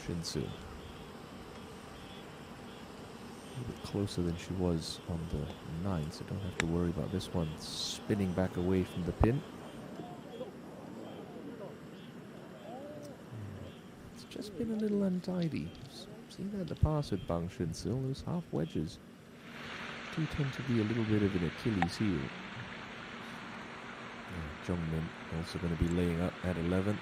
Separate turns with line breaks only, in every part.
Shin-Soo. A bit closer than she was on the 9th, so don't have to worry about this one spinning back away from the pin. It's just been a little untidy. Seen that in the past with Bang Shin-Soo. Those half wedges do tend to be a little bit of an Achilles heel. Jungmin also going to be laying up at 11.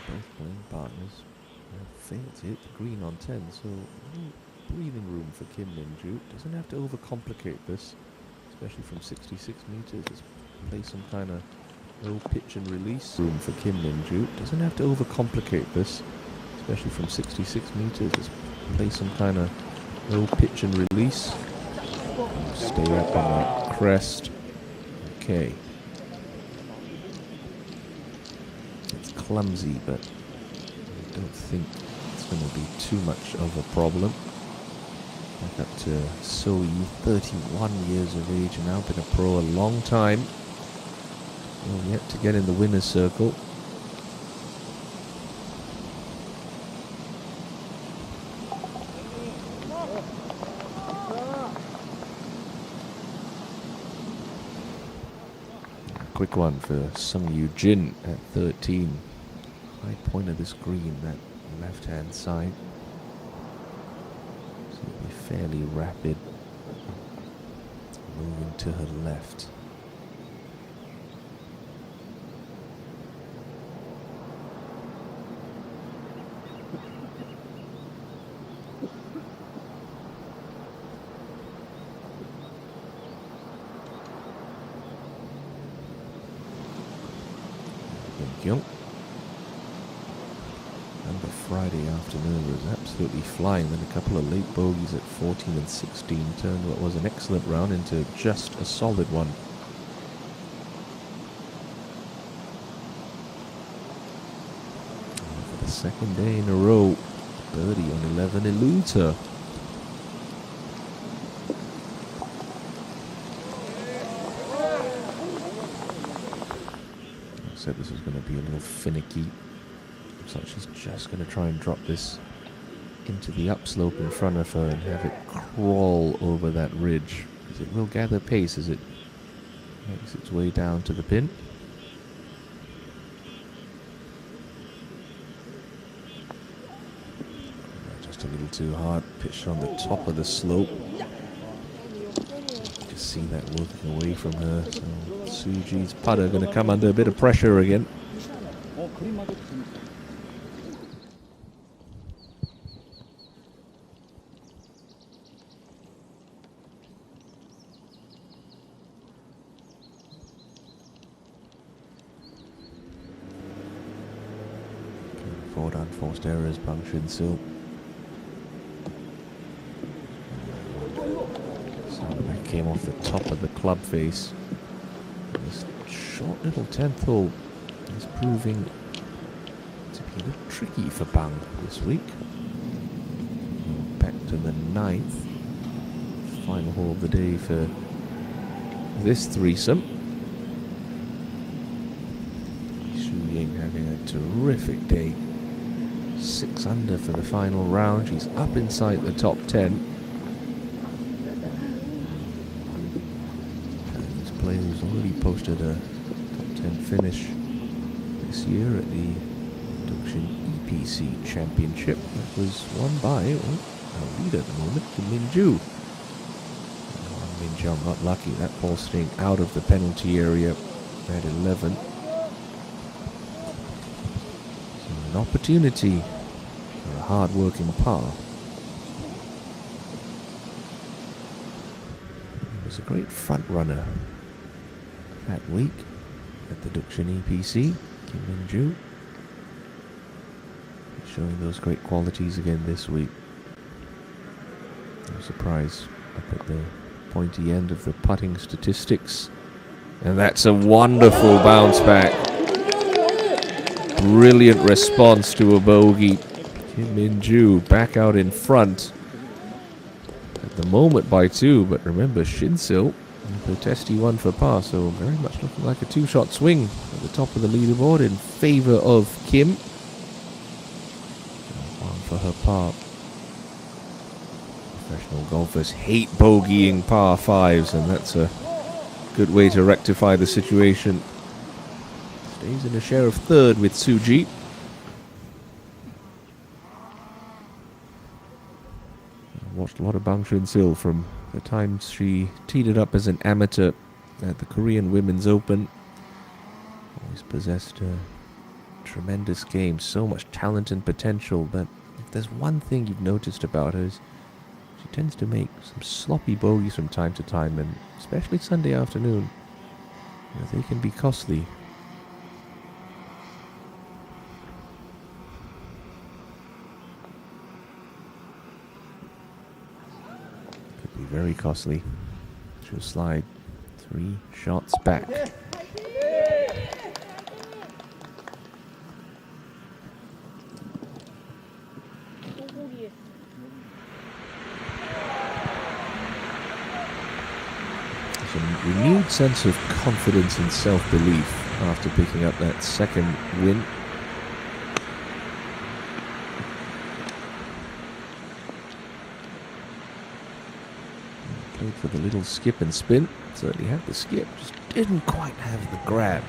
Both playing partners have failed to hit the green on 10, so breathing room for Kim Min-joo. Doesn't have to overcomplicate this, especially from 66 meters. Just play some kind of low pitch and release. Room for Kim Min-joo. Doesn't have to overcomplicate this, especially from 66 meters. Just play some kind of low pitch and release. Stay up on that crest. Okay. It's clumsy, but I don't think it's going to be too much of a problem. Back up to So Yi, 31 years of age now, been a pro a long time. Well, yet to get in the winner's circle. Quick one for Sung Yoo Jin at 13. High point of this green, that left-hand side. So it'll be fairly rapid. Moving to her left. And the Friday afternoon was absolutely flying. Then a couple of late bogeys at 14 and 16 turned what was an excellent round into just a solid one. And for the second day in a row, birdie on 11 eludes her. Said this was going to be a little finicky. Looks like she's just going to try and drop this into the upslope in front of her and have it crawl over that ridge, because it will gather pace as it makes its way down to the pin. Just a little too hard, pitched on the top of the slope. Just see that working away from her. So Suji's putter going to come under a bit of pressure again. Forward unforced errors, Bang Shin-Soo. That came off the top of the club face. This short little 10th hole is proving to be a little tricky for Bang this week. Back to the 9th. Final hole of the day for this threesome. Xu Ying having a terrific day. 6 under for the final round. She's up inside the top 10. Who's already posted a top 10 finish this year at the Dukshin EPC Championship. That was won by our leader at the moment, Min-joo. Min-joo not lucky. That ball staying out of the penalty area at 11. So an opportunity for a hard-working par. He was a great front runner that week at the Dukshin EPC. Kim Min-joo showing those great qualities again this week. No surprise up at the pointy end of the putting statistics. And that's a wonderful bounce back. brilliant response to a bogey. Kim Min-joo back out in front. At the moment by 2, but remember Shin-sil the testy one for par, so very much looking like a 2-shot swing at the top of the leaderboard in favor of Kim. One for her par. Professional golfers hate bogeying par 5s, and that's a good way to rectify the situation. Stays in a share of 3rd with Suji. I watched a lot of Bang Shin-sil from the times she teed it up as an amateur at the Korean Women's Open. Always possessed a tremendous game, so much talent and potential, but if there's one thing you've noticed about her is she tends to make some sloppy bogeys from time to time, and especially Sunday afternoon, they can be costly. Very costly. She'll slide 3 shots back. It's a renewed sense of confidence and self-belief after picking up that second win. For the little skip and spin. Certainly had the skip, just didn't quite have the grab.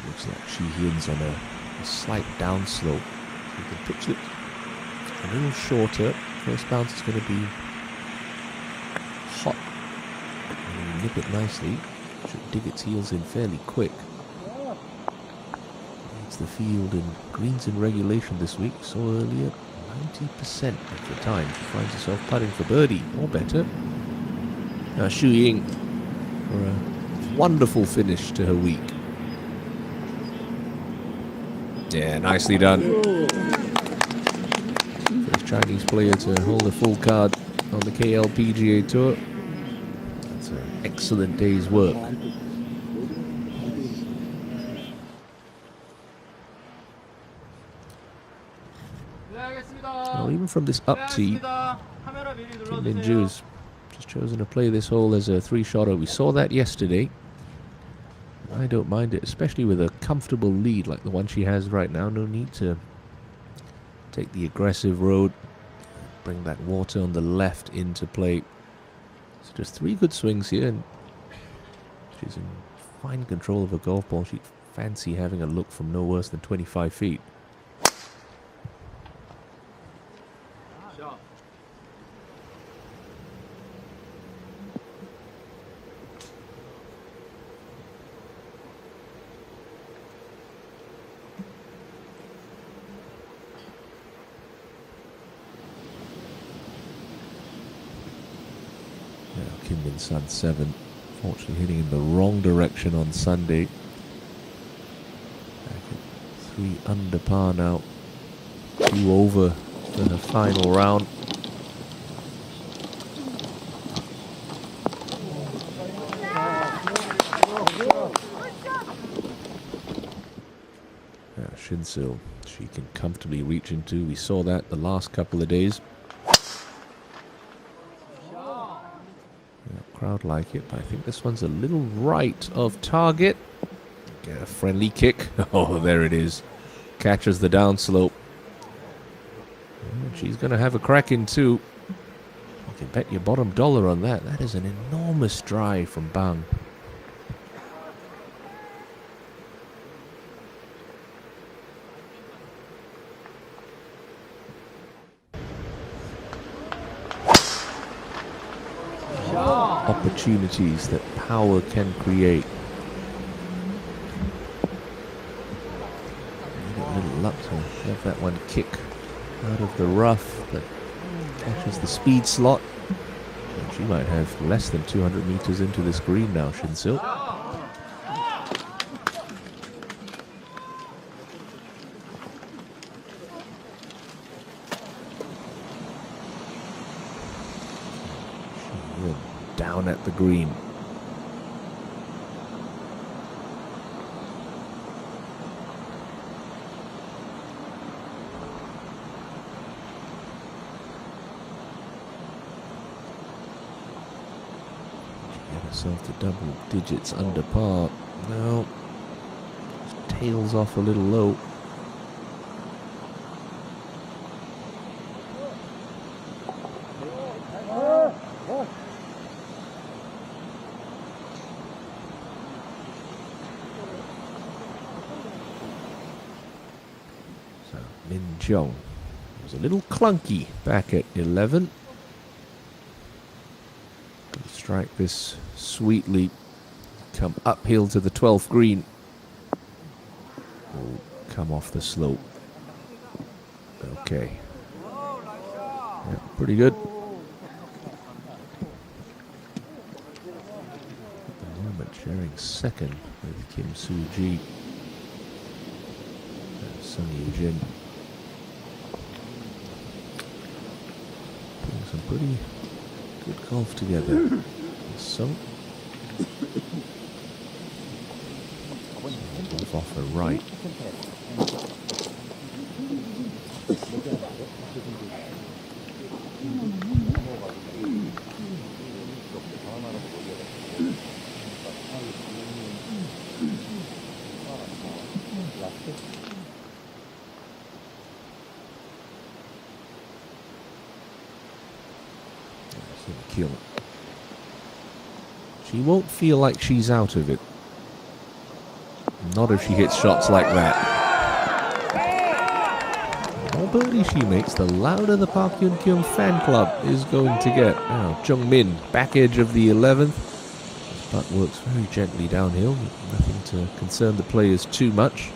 Looks like Shi Hyun's on a slight downslope. You can pitch it a little shorter. First bounce is going to be hot. Nip it nicely. Should dig its heels in fairly quick. It's the field in greens in regulation this week. Saw earlier 90% of the time she finds herself putting for birdie or better. Now Xu Ying for a wonderful finish to her week. Yeah, nicely done. First Chinese player to hold a full card on the KLPGA Tour. Excellent day's work. Well, even from this up tee, Kim Min-joo's just chosen to play this hole as a 3-shotter. We saw that yesterday. I don't mind it, especially with a comfortable lead like the one she has right now. No need to take the aggressive road. Bring that water on the left into play. So just 3 good swings here, and she's in fine control of her golf ball. She'd fancy having a look from no worse than 25 feet. Kim Min-sun 7, fortunately hitting in the wrong direction on Sunday. Back at 3 under par now, 2 over for the final round. Shin-sil, she can comfortably reach into. We saw that the last couple of days. Crowd like it, but I think this one's a little right of target. Get a friendly kick. Oh, there it is. Catches the downslope. And she's going to have a crack in 2. You can bet your bottom dollar on that. That is an enormous drive from Bang. Opportunities that power can create. A little luck to have that one kick out of the rough that catches the speed slot. And she might have less than 200 meters into this green now, Shin-sil. down at the green. Get herself to double digits under par. No. Tails off a little low. So Min Jung was a little clunky back at 11. Strike this sweetly. Come uphill to the 12th green. Will come off the slope. Okay. Yeah, pretty good. At the moment, sharing second with Kim Soo-ji. Sun Yee-jin. Putting some pretty good golf together. So. Off the right. She won't feel like she's out of it. Not if she hits shots like that. The more birdie she makes, the louder the Park Hyun-kyung fan club is going to get. Now, Jung Min, back edge of the 11th. This putt works very gently downhill. Nothing to concern the players too much.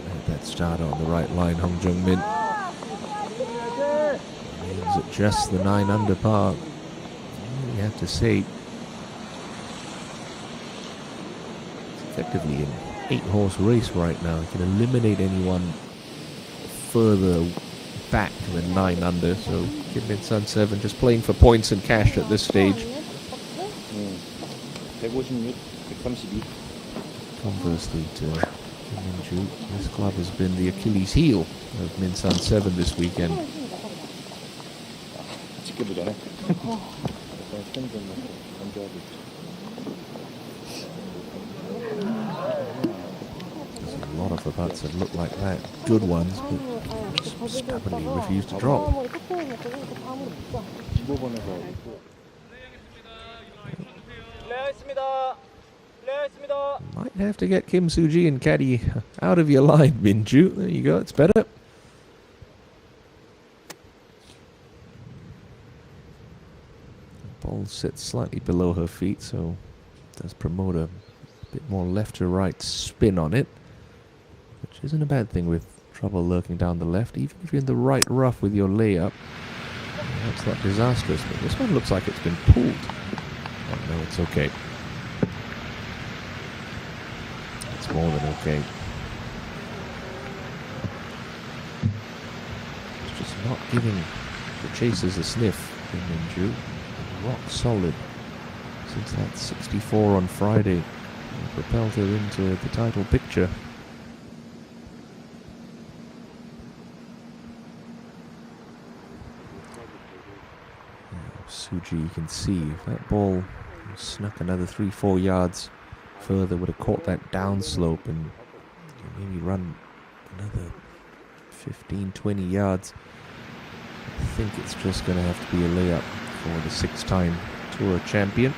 Had that start on the right line, Hong Jung Min. Remains at just the 9 under par. You have to say, it's effectively an 8-horse race right now. You can eliminate anyone further back than 9 under. So Kim Min-sun 7 just playing for points and cash at this stage. Conversely to Kim Min-ju, this club has been the Achilles heel of Min-sun 7 this weekend. There's a lot of the putts that look like that, good ones, but just stubbornly refuse to drop. Might have to get Kim Soo-ji and caddy out of your line, Min-ju. There you go, it's better. Ball sits slightly below her feet, so it does promote a bit more left to right spin on it, which isn't a bad thing with trouble lurking down the left. Even if you're in the right rough with your layup, that's not disastrous. But this one looks like it's been pulled. Oh no, it's okay. It's more than okay. It's just not giving the chasers a sniff in Min-ju. Rock solid since that 64 on Friday and propelled her into the title picture. Soo-ji, you can see if that ball snuck another 3-4 yards further, would have caught that downslope and maybe run another 15-20 yards. I think it's just going to have to be a layup for the 6-time Tour champion.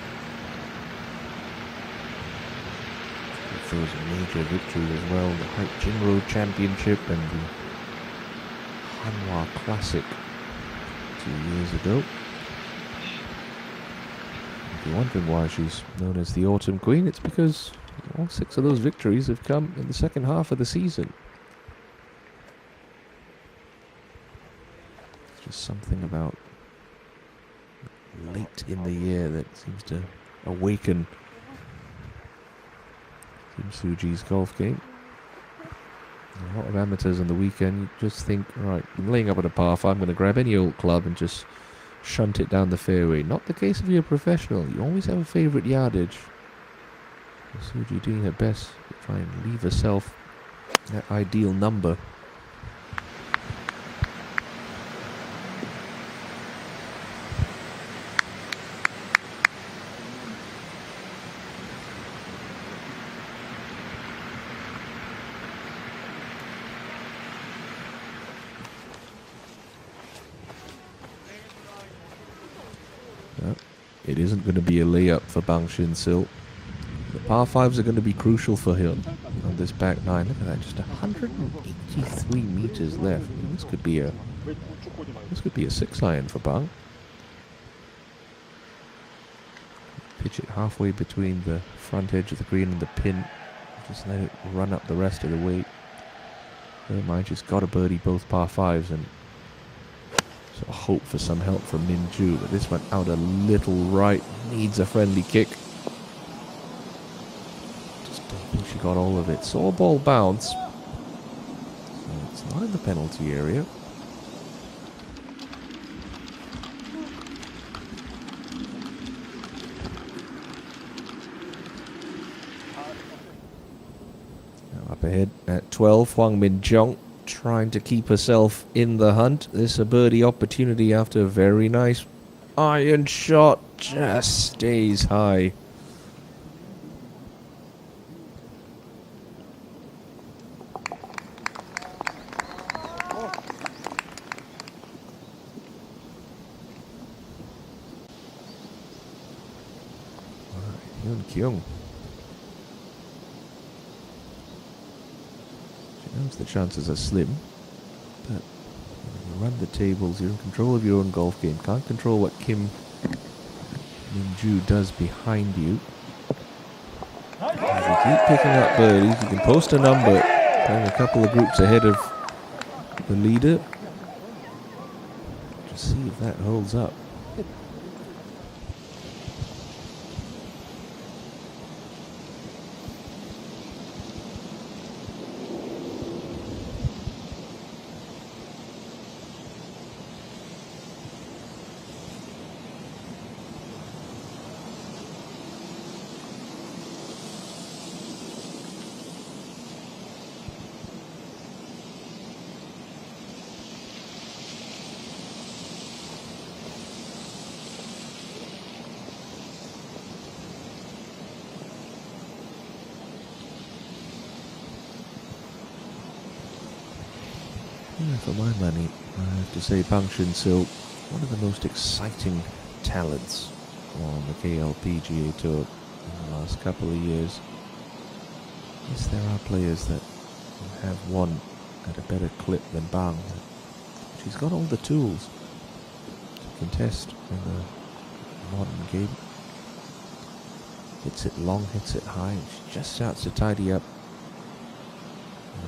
There was a major victory as well, the High Jinro Championship and the Hanwha Classic 2 years ago. If you're wondering why she's known as the Autumn Queen, it's because all 6 of those victories have come in the second half of the season. It's just something about late in the year that seems to awaken Kim Soo-ji's golf game. A lot of amateurs on the weekend, you just think, right, I'm laying up on a par 5, I'm going to grab any old club and just shunt it down the fairway. Not the case if you're a professional. You always have a favourite yardage. Suji doing her best to try and leave herself that ideal number. It isn't going to be a layup for Bang Shin Sil. The par 5s are going to be crucial for him on this back 9. Look at that, just 183 meters left. I mean, this could be a 6-iron for Bang. Pitch it halfway between the front edge of the green and the pin. Just let it run up the rest of the way. Never mind, just got a birdie both par 5s and sort of hope for some help from Min Ju, but this went out a little right. Needs a friendly kick. Just don't think she got all of it. Saw a ball bounce. So it's not in the penalty area. Now up ahead at 12, Huang Min-jong trying to keep herself in the hunt. This is a birdie opportunity after a very nice iron shot. Just stays high. Hyun Kyung. She knows the chances are slim, but when you run the tables, you're in control of your own golf game. Can't control what Kim Min-ju does behind you. If you keep picking up birdies, you can post a number, playing a couple of groups ahead of the leader. Just see if that holds up. Yeah, for my money, I have to say Bang Shin Sil, one of the most exciting talents on the KLPGA Tour in the last couple of years. Yes, there are players that have won at a better clip than Bang. She's got all the tools to contest in the modern game. Hits it long, hits it high, and she just starts to tidy up.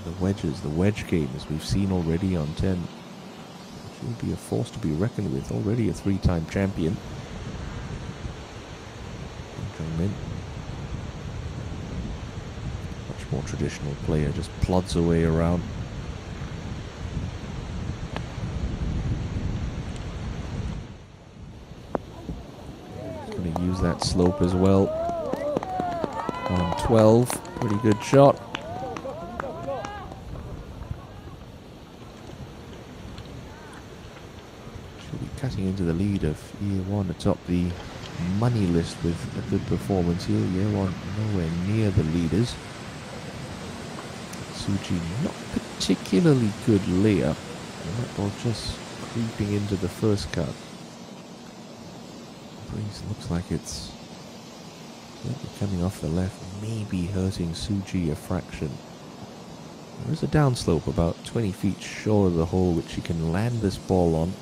The wedges, the wedge game, as we've seen already on 10. She'll be a force to be reckoned with. Already a 3-time champion. Min, much more traditional player, just plods away around. Going to use that slope as well. On 12, pretty good shot. Cutting into the lead of Year 1 atop the money list with a good performance here. Year 1 nowhere near the leaders. Suji not particularly good layup. That ball just creeping into the first cut. Breeze looks like it's coming off the left, maybe hurting Suji a fraction. There is a downslope about 20 feet short of the hole which she can land this ball on.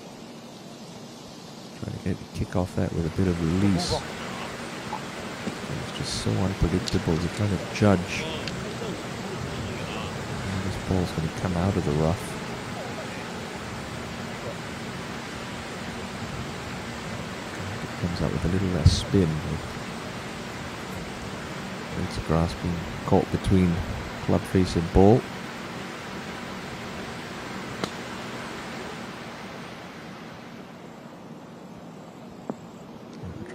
Trying to kick off that with a bit of release. It's just so unpredictable to kind of judge when this ball's going to come out of the rough. It comes out with a little less spin. Blades of grass being caught between club face and ball.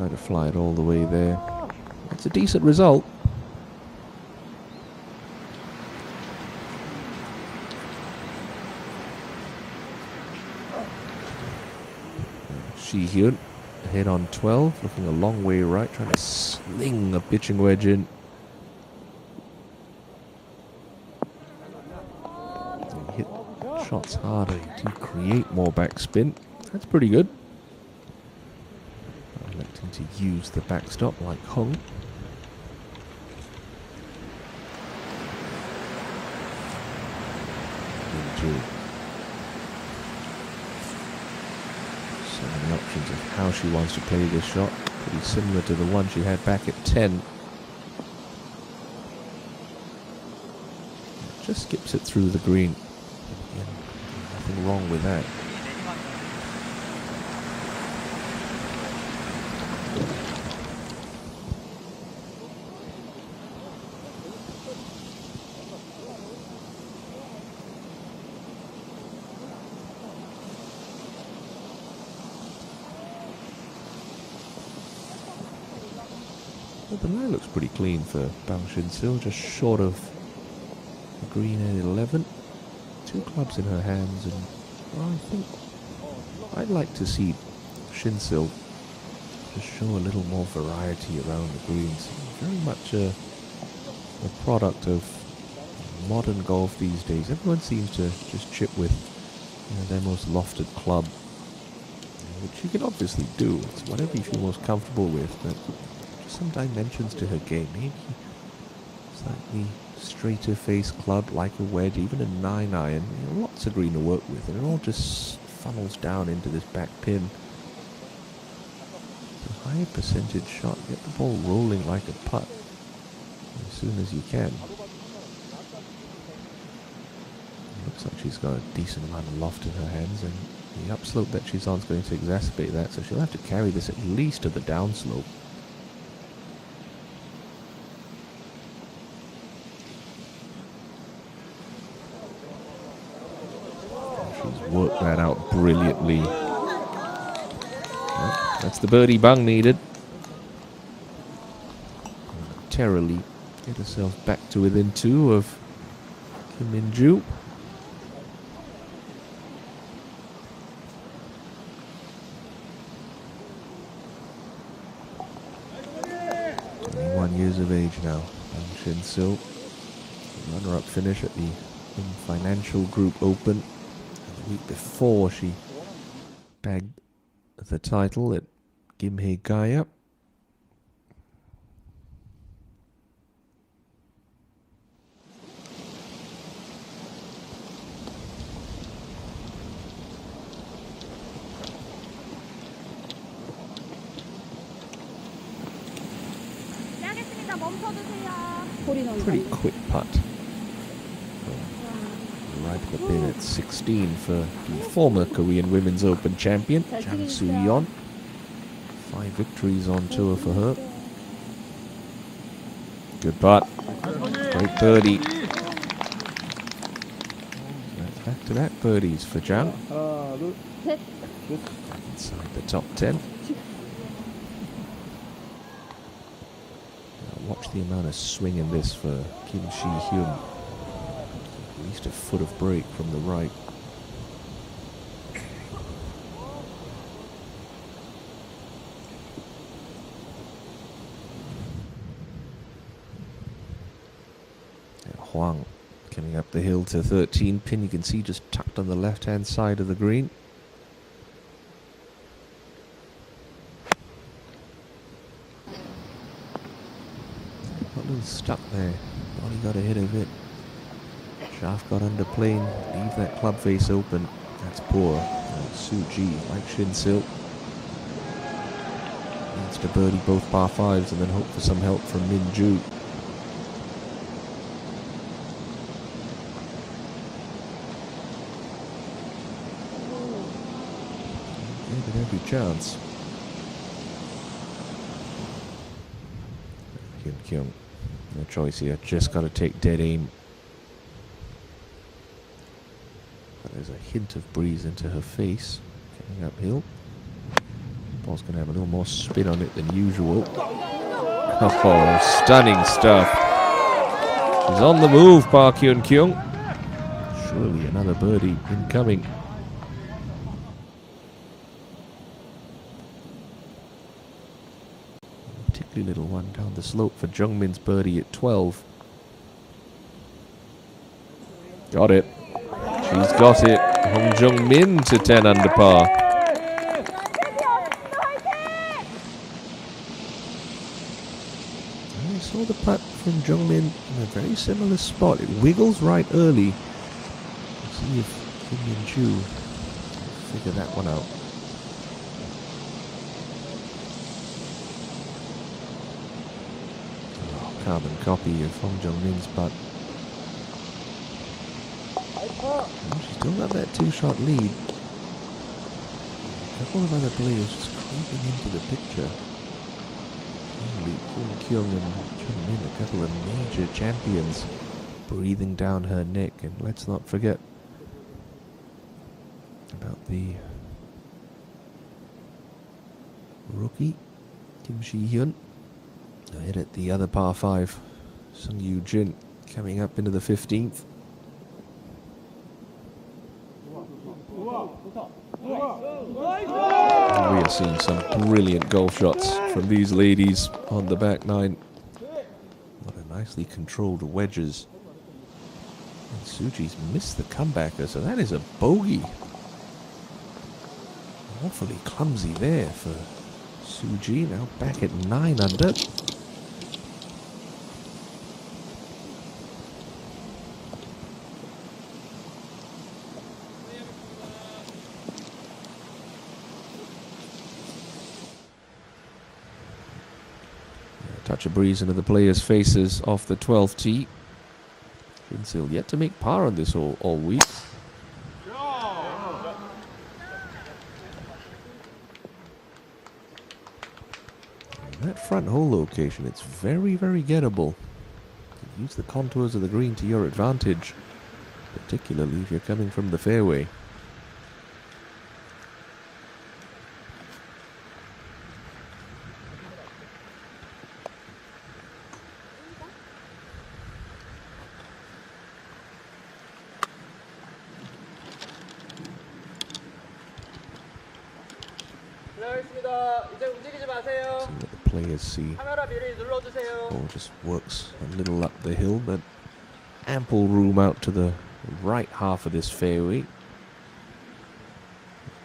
Try to fly it all the way there. It's a decent result. Shi-hyun ahead on 12, looking a long way right, trying to sling a pitching wedge in. You hit shots harder to create more backspin. That's pretty good. Electing to use the backstop like Hung. So many options of how she wants to play this shot. Pretty similar to the one she had back at 10. Just skips it through the green. Again, nothing wrong with that. Well, the line looks pretty clean for Bang Shin-sil, just short of the green at 11. 2 clubs in her hands, and well, I think I'd like to see Shin-sil just show a little more variety around the greens. Very much a product of modern golf these days. Everyone seems to just chip with their most lofted club, which you can obviously do. It's whatever you feel most comfortable with, but some dimensions to her game. Maybe slightly straighter face club like a wedge, even a 9-iron. Lots of green to work with, and it all just funnels down into this back pin. A higher percentage shot. Get the ball rolling like a putt as soon as you can. Looks like she's got a decent amount of loft in her hands, and the upslope that she's on is going to exacerbate that, so she'll have to carry this at least to the downslope. Worked that out brilliantly. Well, that's the birdie Bang needed. Momentarily get herself back to within 2 of Kim Min-joo. Years of age now. Bang Shin-sil, runner-up finish at the Financial Group Open. The week before she bagged the title at Gimhae-gaya. Pretty quick putt. Right at the pin at 16 for the former Korean Women's Open champion, Jang Soo-yeon. 5 victories on tour for her. Good putt. Great birdie. Back to back birdies for Jang. Inside the top 10. Watch the amount of swing in this for Kim Shi-hyun. At least a foot of break from the right. Huang coming up the hill to 13 pin. You can see just tucked on the left-hand side of the green. Stuck there. Thought he got ahead of it. Shaft got under plane. Leave that club face open. That's poor. Suji, like Shin-sil, needs to birdie both par 5s and then hope for some help from Min-joo. Gave it every chance. Kim Kyung. No choice here, just got to take dead aim. But there's a hint of breeze into her face, coming uphill. Ball's going to have a little more spin on it than usual. Oh, stunning stuff. She's on the move, Park Hyun Kyung. Surely another birdie incoming. A particularly little one down the slope for Jungmin's birdie at 12. Got it. She's got it. Hong Jung-min to 10 under par. I saw the putt from Jung-min in a very similar spot. It wiggles right early. Let's see if Kim Min-ju can figure that one out. Oh, carbon copy of Hong Jung-min's putt. She's still got that two-shot lead. A couple of other players just creeping into the picture. Kim Kyung and Jung-min, a couple of major champions, breathing down her neck. And let's not forget about the rookie, Kim Si-hyun, ahead at the other par 5. Sung Yoo-jin coming up into the 15th. We are seeing some brilliant golf shots from these ladies on the back nine. What a nicely controlled wedges. And Suji's missed the comebacker, so that is a bogey. Awfully clumsy there for Suji, now back at 9 under. Touch of breeze into the players' faces off the 12th tee. Kinsil yet to make par on this all week. And that front hole location, it's very, very gettable. Use the contours of the green to your advantage, particularly if you're coming from the fairway. See what the players see. Ball just works a little up the hill, but ample room out to the right half of this fairway.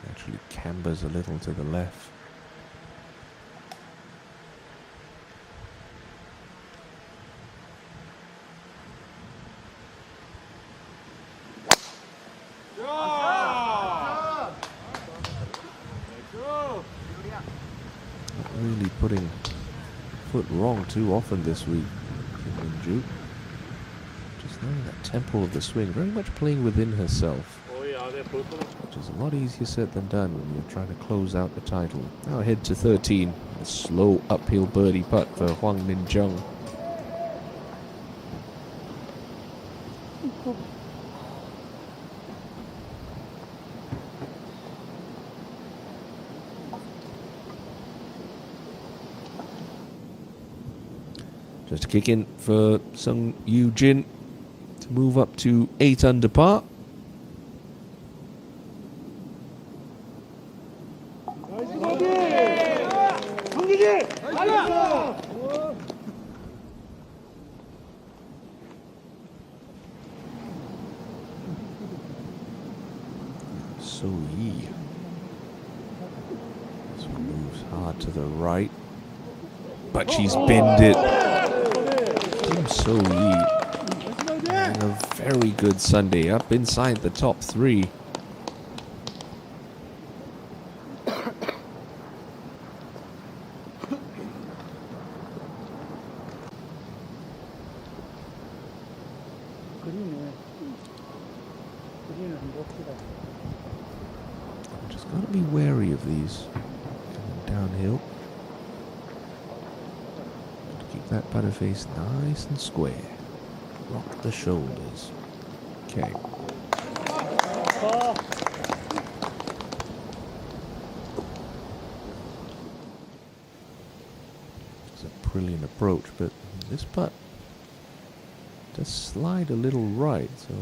Actually cambers a little to the left. Really putting foot wrong too often this week, Kim Min-ju. Just knowing that tempo of the swing, very much playing within herself, which is a lot easier said than done when you're trying to close out the title. Now ahead to 13, a slow uphill birdie putt for Hwang Min-jung. Just to kick in for Sung Yoo-jin to move up to 8 under par. So Yi. This one moves hard to the right, but she's binned it. So Yi having a very good Sunday, up inside the top 3. Just got to be wary of these coming downhill. Keep that putter face nice and square. Rock the shoulders. Okay. brilliant approach, but this putt does slide a little right, so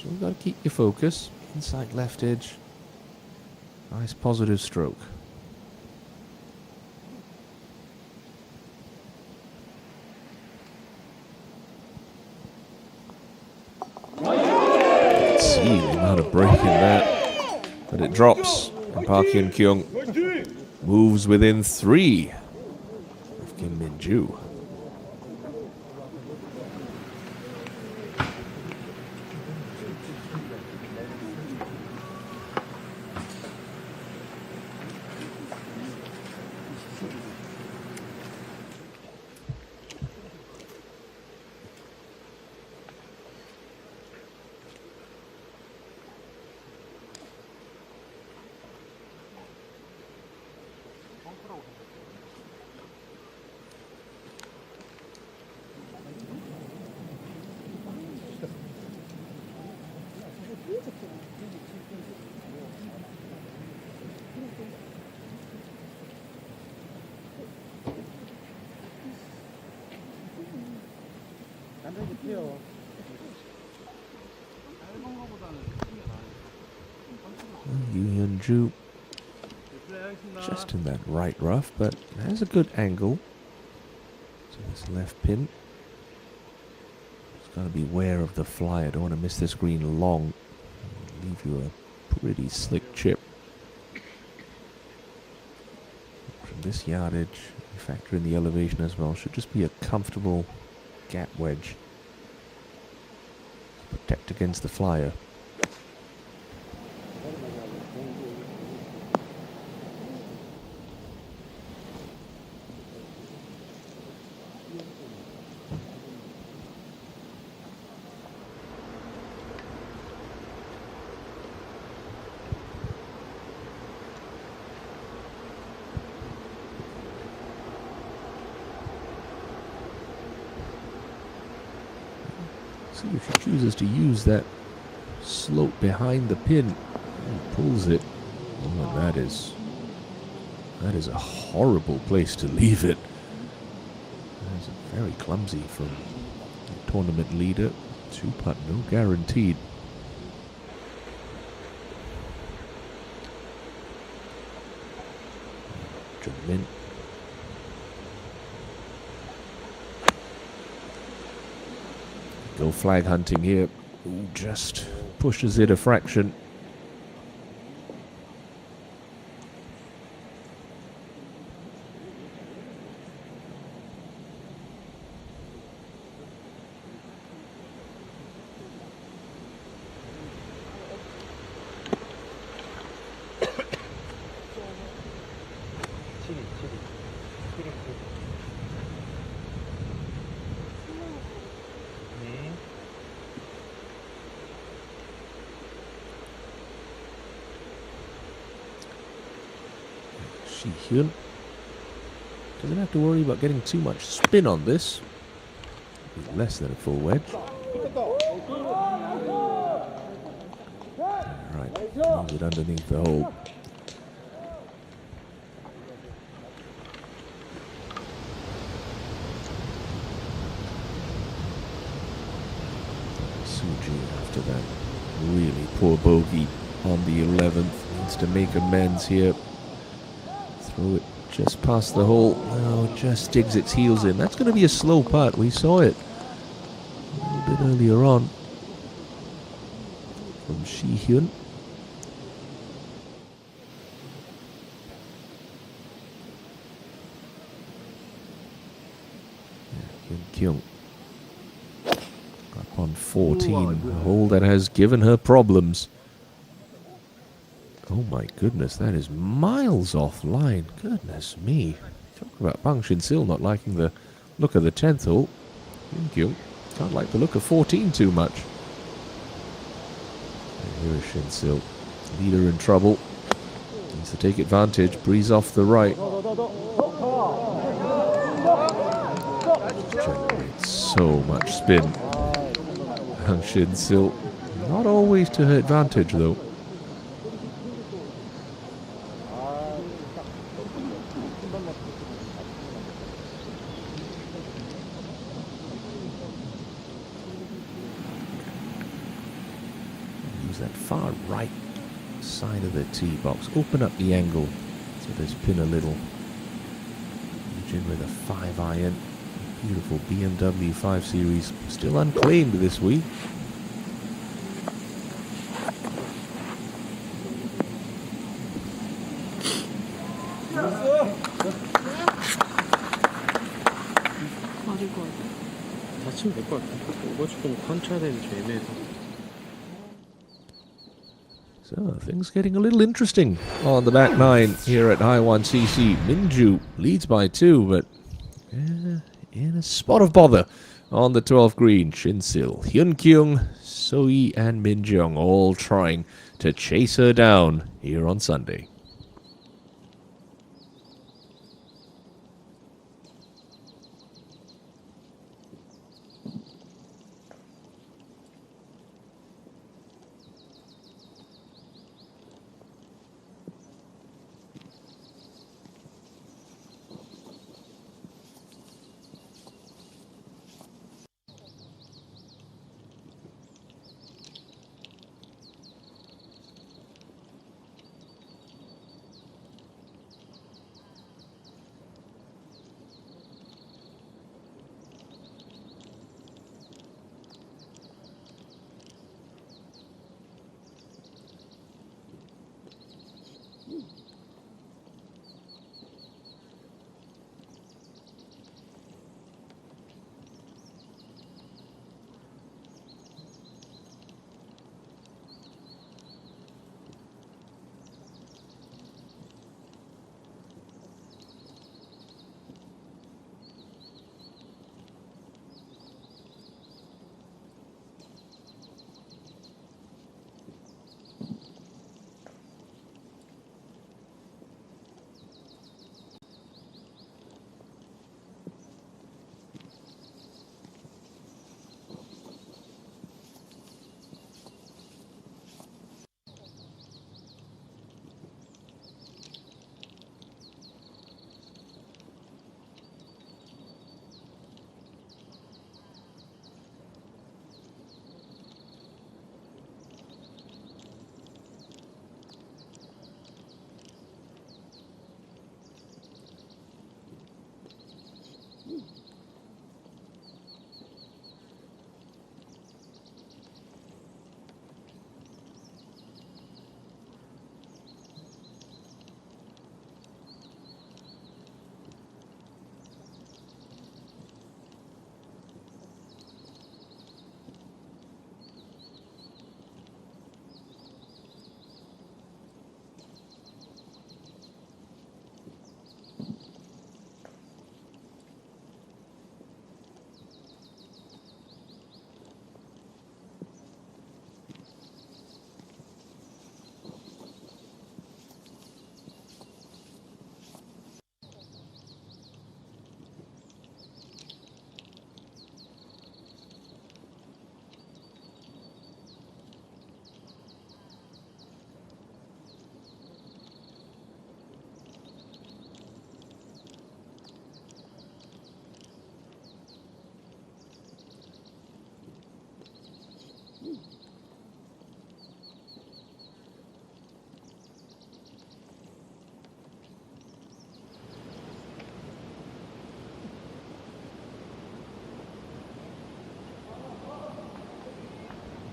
you've got to keep your focus. Inside left edge. Nice positive stroke. Let's see the amount of break in that, but it drops. And Park Hyun-kyung moves within 3 of Kim Min-joo. Yu Hyun-joo just in that right rough, but has a good angle to this left pin. Just got to be aware of the fly. I don't want to miss this green long. Leave you a pretty slick chip. From this yardage, factor in the elevation as well. Should just be a comfortable gap wedge. Protect against the flyer. See if she chooses to use that slope behind the pin and pulls it. Oh, that is a horrible place to leave it. That is very clumsy from the tournament leader. 2-putt, no guaranteed. Min. Go flag hunting here. Ooh, just pushes it a fraction. Hyun doesn't have to worry about getting too much spin on this. Less than a full wedge. Alright, leave it underneath the hole. Suji, after that really poor bogey on the 11th, needs to make amends here. Throw it just past the hole. Oh, it just digs its heels in. That's going to be a slow putt. We saw it a little bit earlier on from Shi Hyun. Hyun Kyung up on 14. A hole that has given her problems. Oh my goodness, that is miles offline. Goodness me. Talk about Bang Shin-sil not liking the look of the 10th hole. Hyun Kyung can't like the look of 14 too much. And here is Shin-sil. Leader in trouble. Needs to take advantage. Breeze off the right. Generates so much spin. Bang Shin-sil. Not always to her advantage though. use that far right side of the tee box. Open up the angle so there's pin a little. Eugene with a 5-iron. Beautiful BMW 5 Series. Still unclaimed this week. So things getting a little interesting on the back nine here at High1 CC. Minju leads by 2, but in a spot of bother on the 12th green. Shinsil, Hyun-kyung, Soi, and Minjung all trying to chase her down here on Sunday.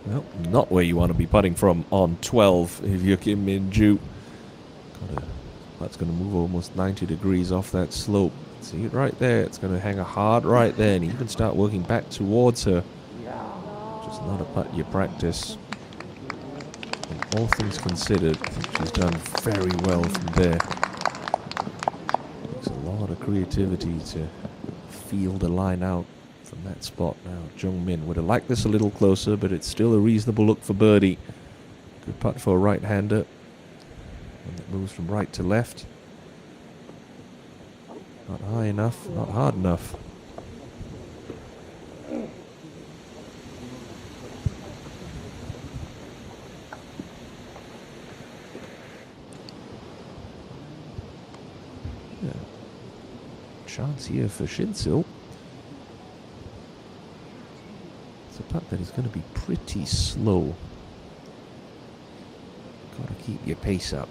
Well, not where you want to be putting from on 12 if you're Kim Min-joo. That's going to move almost 90 degrees off that slope. See it right there. It's going to hang a hard right there, and you can start working back towards her. Just not a putt you practice. And all things considered, I think she's done very well from there. Takes a lot of creativity to feel the line out from that spot. Now Jung Min would have liked this a little closer, but it's still a reasonable look for birdie. Good putt for a right-hander. One that moves from right to left. Not high enough, not hard enough. Yeah. Chance here for Shinsil. It's a putt that is going to be pretty slow. keep your pace up.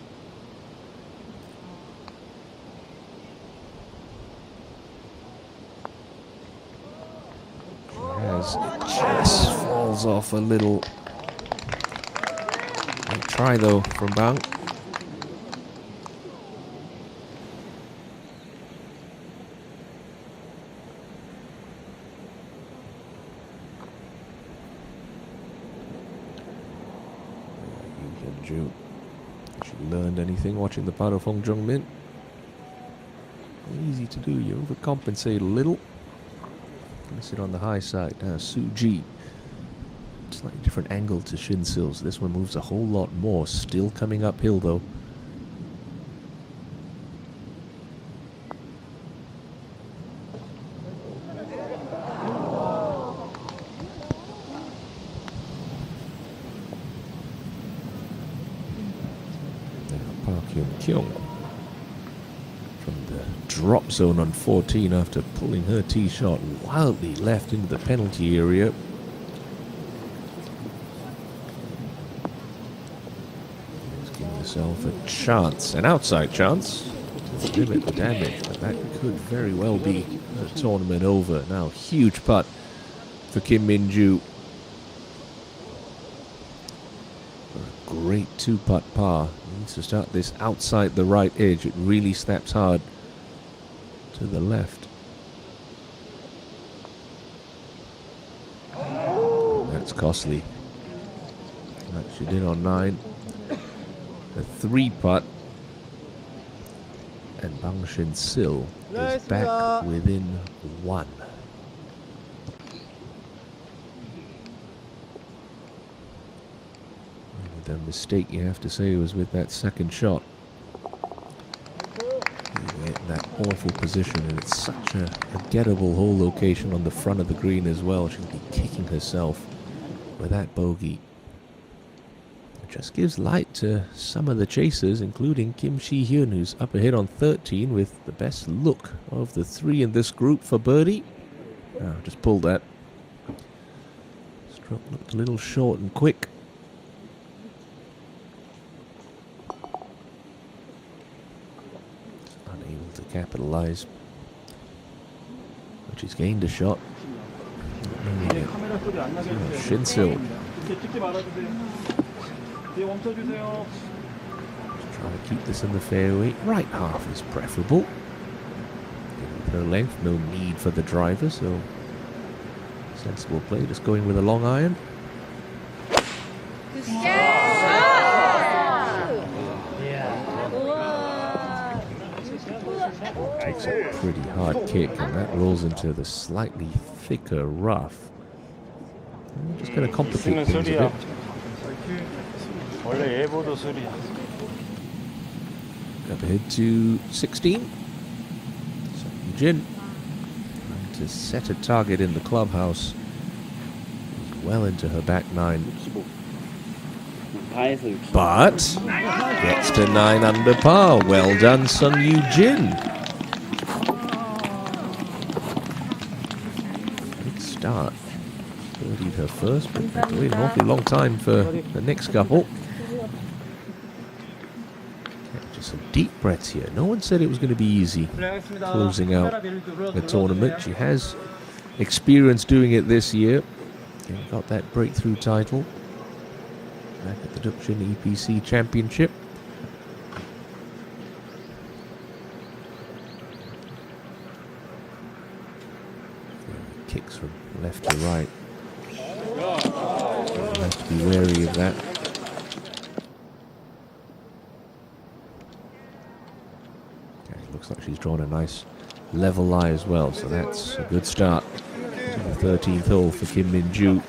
As it just falls off a little. Great try though from Bang. Ju. She learned anything watching the part of Hong Jung-min? Easy to do. You overcompensate a little. Gonna sit on the high side. Now Su Ji. Slightly different angle to Shin Sil's. This one moves a whole lot more. Still coming uphill though. Kyung from the drop zone on 14 after pulling her tee shot wildly left into the penalty area. He's giving herself a chance, an outside chance to limit the damage, but that could very well be the tournament over. Now, huge putt for Kim Min-joo. Great two-putt par. Needs to start this outside the right edge. It really snaps hard to the left. That's costly. Like she did on 9. A 3-putt. And Bang Shin Sil is back within 1. The mistake you have to say was with that second shot. That awful position, and it's such a gettable hole location on the front of the green as well. She'll be kicking herself with that bogey. It just gives light to some of the chasers, including Kim Shi-hyun, who's up ahead on 13 with the best look of the 3 in this group for birdie. Just pulled that. Stroke looked a little short and quick. To capitalize, but she's gained a shot. Shin Sil trying to keep this in the fairway. Right half is preferable. With her length, no need for the driver, so sensible play. Just going with a long iron. It's a pretty hard kick, and that rolls into the slightly thicker rough. I'm just going to complicate things a bit. Up ahead to 16. So Jin trying to set a target in the clubhouse. Well into her back 9. But gets to 9 under par. Well done, Sung Yoo Jin. Good start. Birdied her first, but had to wait an awfully long time for the next couple. Just some deep breaths here. No one said it was going to be easy closing out the tournament. She has experience doing it this year. And got that breakthrough title back at the Dukchin EPC Championship. Kicks from left to right. You have to be wary of that. Okay, looks like she's drawn a nice level lie as well, so that's a good start to the 13th hole for Kim Min-joo.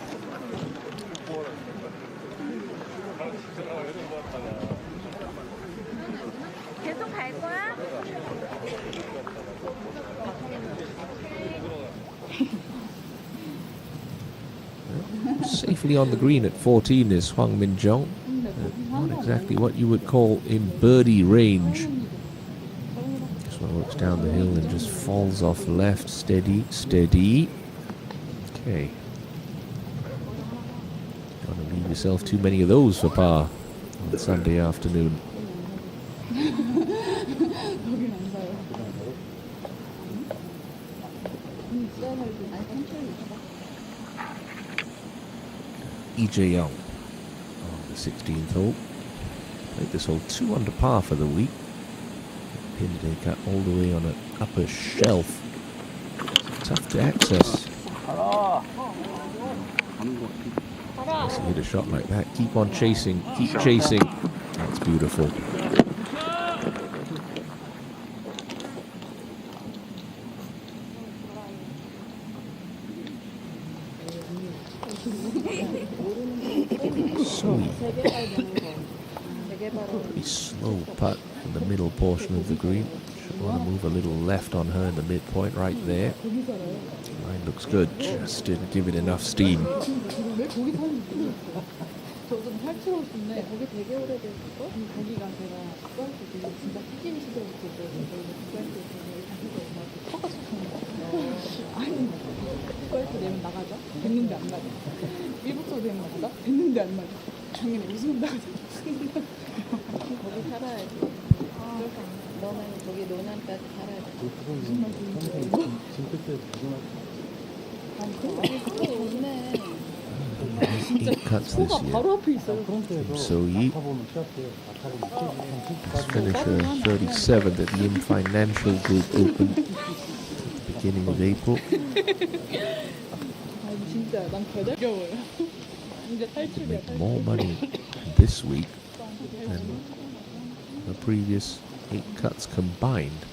Safely on the green at 14 is Hwang Min-jung. Not exactly what you would call in birdie range. This one works down the hill and just falls off left. Steady, steady. Okay. Don't want to leave yourself too many of those for par on Sunday afternoon. EJ Young on the 16th hole. Played this hole 2 under par for the week. Pinned a cut all the way on an upper shelf. Tough to access. Nice to hit a shot like that. Keep on chasing. Keep chasing. That's beautiful. So pretty slow putt in the middle portion of the green. Should want to move a little left on her in the midpoint right there. Line looks good. Just didn't give it enough steam. Eight cuts this year. So he's finisher 37th at the ENG Financial Group Open at the beginning of April. Make more money this week than the previous 8 cuts combined.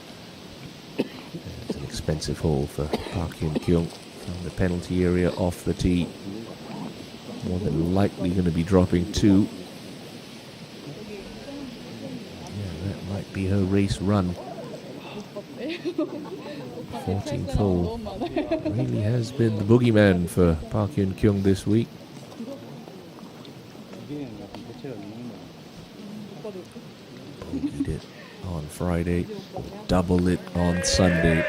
It's an expensive hole for Park Hyun-kyung from the penalty area off the tee. More than likely going to be dropping 2. Yeah, that might be her race run. 14th hole really has been the boogeyman for Park Hyun-kyung this week. Bogeyed it on Friday, doubled it on Sunday.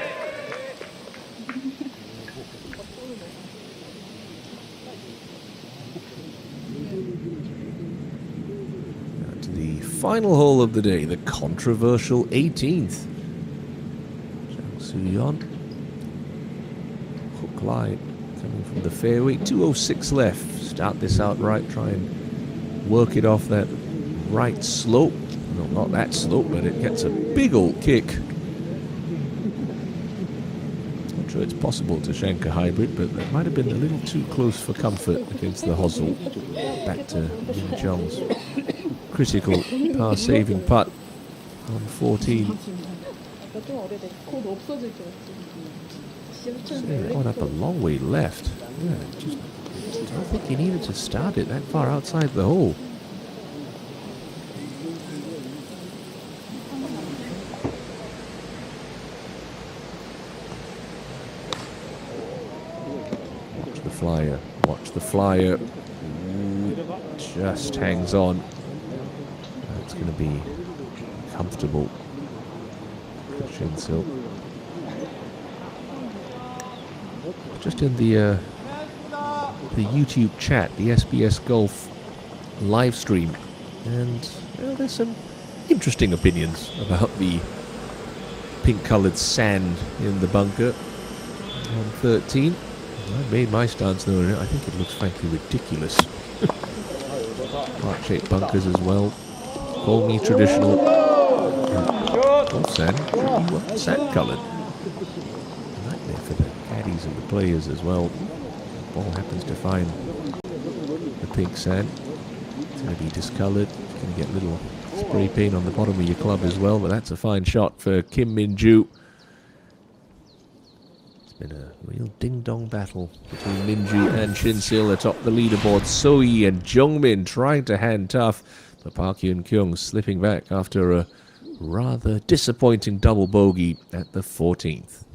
Now to the final hole of the day, the controversial 18th. Jang Soo-yeon, hook line coming from the fairway, 206 left. Start this out right, try and work it off that right slope. No, not that slope, but it gets a big old kick. Not sure it's possible to shank a hybrid, but that might have been a little too close for comfort against the hosel. Back to Min Jong's critical par-saving putt on 14. So that went up a long way left. Yeah, just, I don't think he needed to start it that far outside the hole. Watch the flyer. Ooh, just hangs on. It's going to be comfortable. Shin-sil. Just in the YouTube chat, the SBS Golf live stream, and there's some interesting opinions about the pink-coloured sand in the bunker on 13. I made my stance known. I think it looks frankly ridiculous. Heart-shaped bunkers as well. Call me traditional. Golf sand, sand-coloured. Nightmare for the caddies and the players as well. The ball happens to find the pink sand. It's going to be discoloured. It's going to get little spray paint on the bottom of your club as well. But that's a fine shot for Kim Min-joo. Been a real ding-dong battle between Min-joo and Shin-sil atop the leaderboard. So-hee and Jung-min trying to hand tough, but Park Hyun-kyung slipping back after a rather disappointing double bogey at the 14th.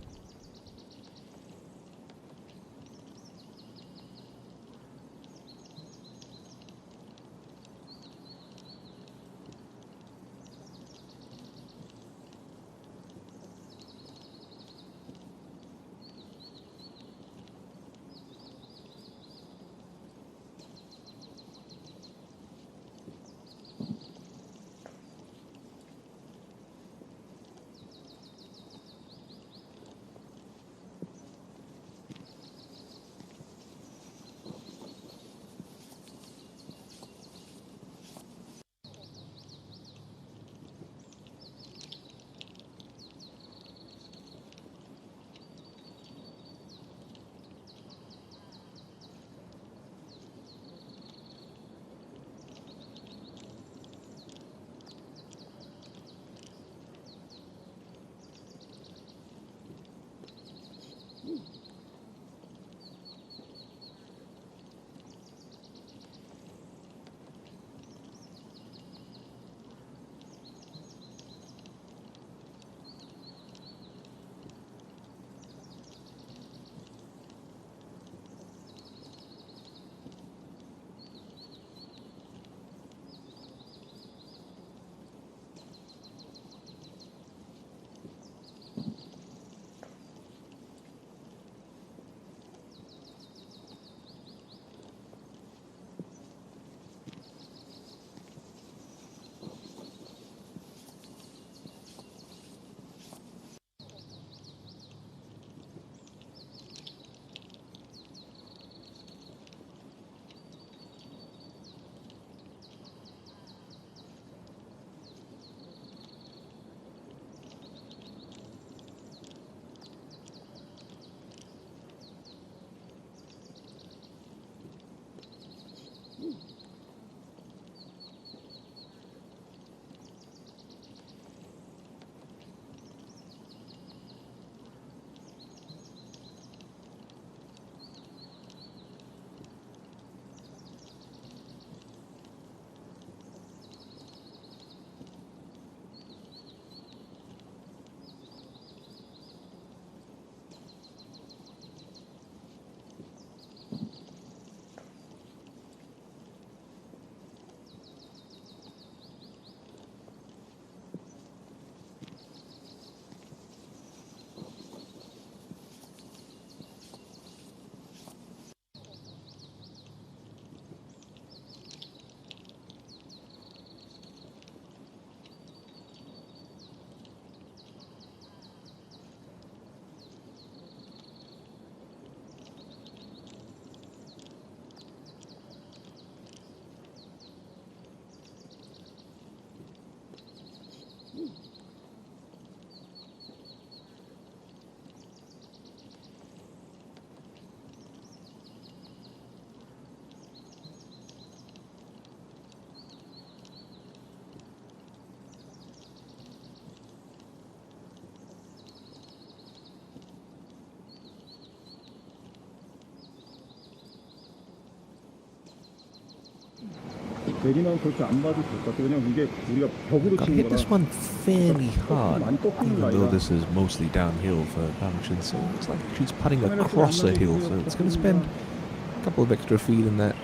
내리면 그렇게 안 봐도 될 것 같아. 왜냐면 이게 우리가 벽으로
Got to
치는
hit
거라.
this one fairly hard,
많이 꺾이는
even
거
though
아니라.
this is mostly downhill for Bang Shin-sil. Looks like she's putting across a hill, so it's going to spend a couple of extra feet in that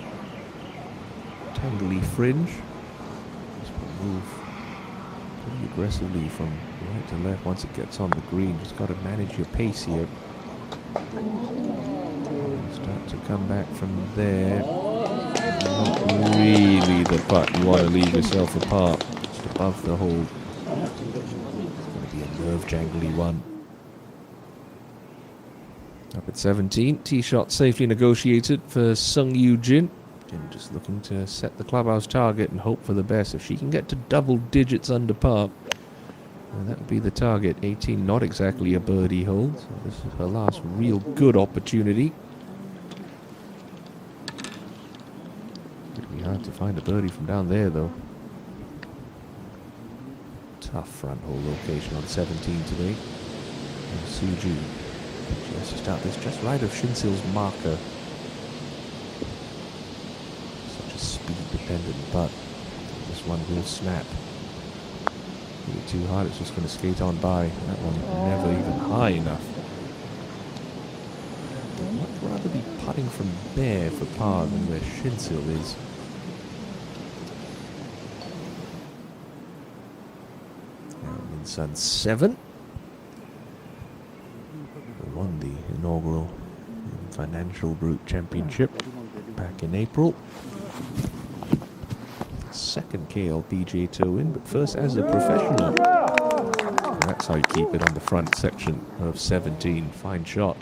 tangly fringe. This will move pretty aggressively from right to left once it gets on the green. Just got to manage your pace here. Start to come back from there. Not really the putt you want to leave yourself apart. Just above the hole. It's going to be a nerve-jangly one. Up at 17, tee shot safely negotiated for Sung Yoo Jin. Jin just looking to set the clubhouse target and hope for the best. If she can get to double digits under par, then that would be the target. 18, not exactly a birdie hole, so this is her last real good opportunity. It'd be hard to find a birdie from down there, though. Tough front hole location on 17 today. And Suju. She has to start this just right of Shin-sil's marker. Such a speed-dependent putt. This one will snap. Hit it too hard, it's just going to skate on by. That one never even high enough. I'd much rather be putting from there for par than where Shin-sil is. Now in Sun 7. Won the inaugural Financial Brute Championship back in April. Second KLPGA Tour win, but first as a professional. And that's how you keep it on the front section of 17. Fine shot.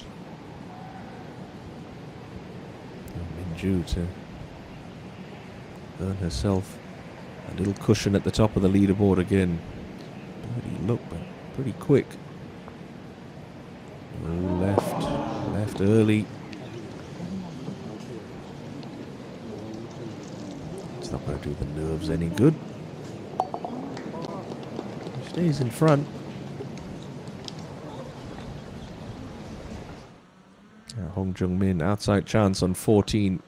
And Minju to earn herself a little cushion at the top of the leaderboard again. Birdie look, but pretty quick. Left early. It's not going to do the nerves any good. Stays in front. Hong Jung-min, outside chance on 14.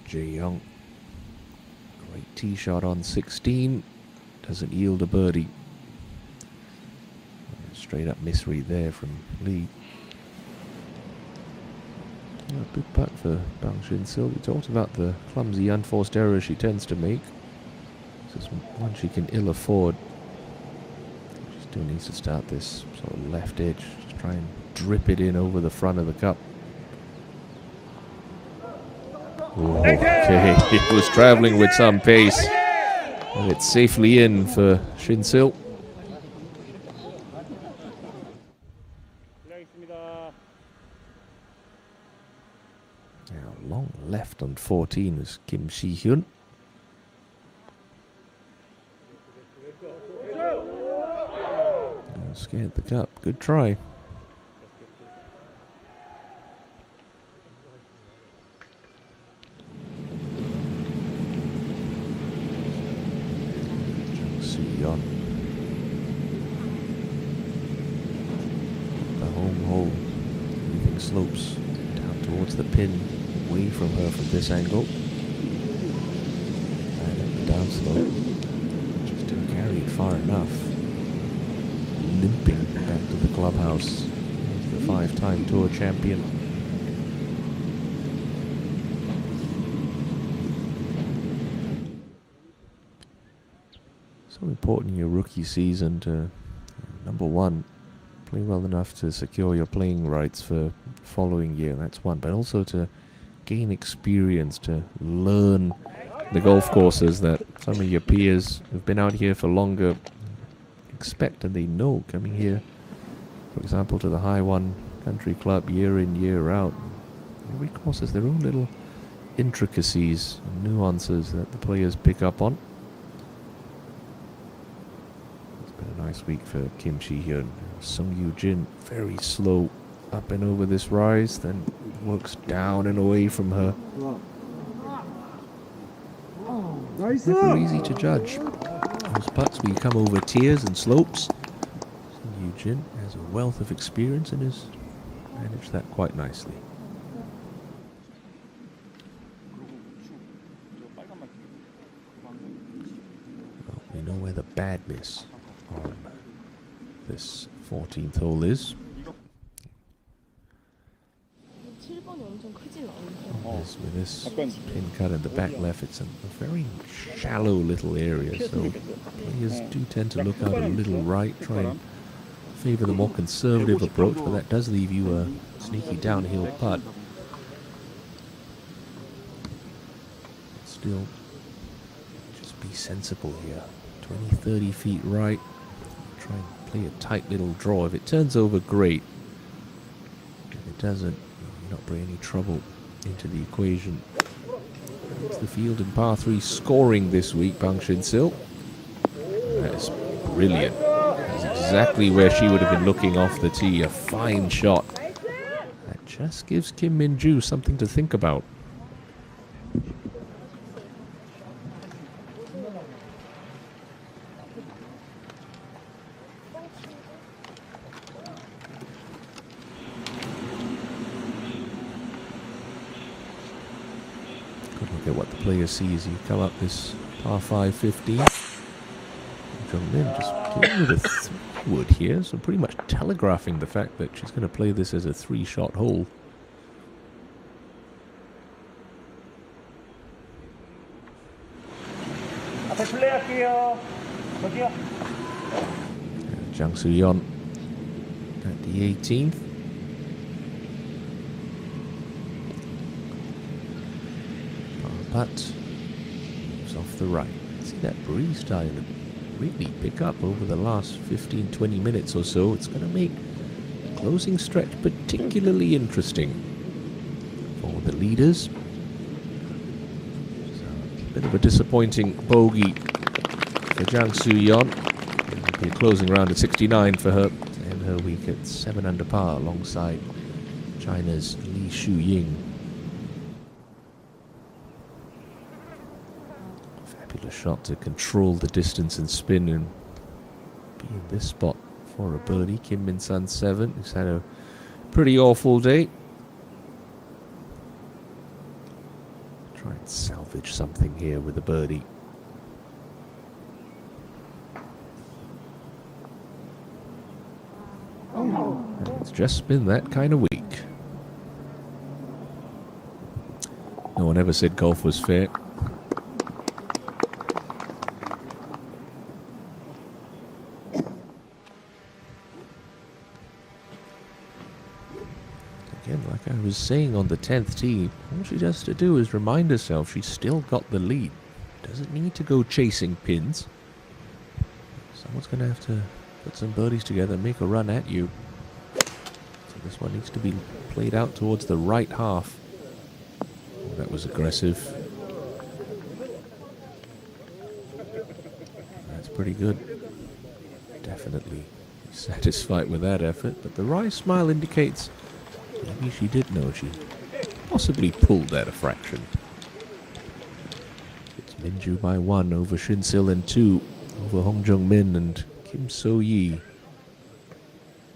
Jae-young, great tee shot on 16, doesn't yield a birdie. Straight up misread there from Lee. A big putt for Bang Shin-sil. We talked about the clumsy unforced errors she tends to make. This is one she can ill afford. She still needs to start this sort of left edge, just try and drip it in over the front of the cup. Okay, it was traveling with some pace, and it's safely in for Shin-sil. Now, long left on 14 was Kim Si-hyun. Scared the cup. Good try. The home hole, moving slopes down towards the pin, away from her from this angle. And at the downslope, just didn't carry it far enough. Limping back to the clubhouse, the 5-time tour champion. So important in your rookie season to, number one, play well enough to secure your playing rights for the following year. That's one. But also to gain experience, to learn the golf courses that some of your peers who've been out here for longer expect and they know coming here, for example, to the High1 Country Club year in, year out. Every course has their own little intricacies and nuances that the players pick up on. Been a nice week for Kim Chi-hyun. Sung Yoo-jin, very slow up and over this rise, then works down and away from her. Never easy to judge. Those putts where you come over tiers and slopes. Sung Yoo-jin has a wealth of experience and has managed that quite nicely. Well, we know where the badness on this 14th hole is. With this pin cut in the back left, it's a very shallow little area, so players do tend to look out a little right, try and favour the more conservative approach, but that does leave you a sneaky downhill putt. Still, just be sensible here. 20, 30 feet right. Try and play a tight little draw. If it turns over, great. If it doesn't, you're not bringing any trouble into the equation. It's the field in par 3 scoring this week, Bang Shin-sil. That is brilliant. That's exactly where she would have been looking off the tee. A fine shot. That just gives Kim Min-joo something to think about. Look at what the player sees. You come up this par 5 15. Jung Min just dealing with a 3-wood here, so pretty much telegraphing the fact that she's going to play this as a 3-shot hole. Jang Soo-yeon at the 18th. Putt moves off the right. See that breeze starting to really pick up over the last 15-20 minutes or so. It's going to make the closing stretch particularly interesting for the leaders. So, a bit of a disappointing bogey for Jang Soo-yeon. It'll be a closing round at 69 for her to end her week at 7 under par alongside China's Lee Shu-ying. Shot to control the distance and spin and be in this spot for a birdie. Kim Min-sun 7, who's had a pretty awful day. Try and salvage something here with a birdie. And it's just been that kind of week. No one ever said golf was fair. Again, like I was saying on the 10th tee, all she has to do is remind herself she's still got the lead. Doesn't need to go chasing pins. Someone's going to have to put some birdies together and make a run at you. So this one needs to be played out towards the right half. Oh, that was aggressive. That's pretty good. Definitely satisfied with that effort, but the wry smile indicates maybe she did know she possibly pulled that a fraction. It's Min-joo by 1 over Shin-sil and 2 over Hong Jung-min and Kim So-yi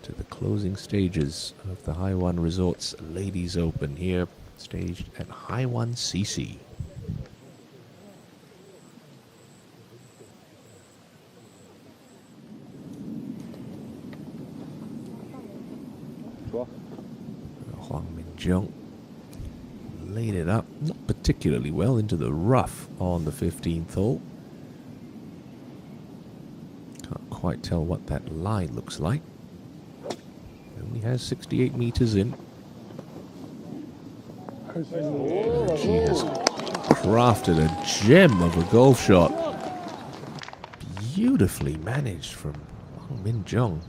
to the closing stages of the High1 Resort's Ladies Open, here staged at High1 CC. Hwang Min-jung laid it up, not particularly well, into the rough on the 15th hole. Can't quite tell what that lie looks like. Only has 68 meters in. She has crafted a gem of a golf shot. Beautifully managed from Hwang Min-jung.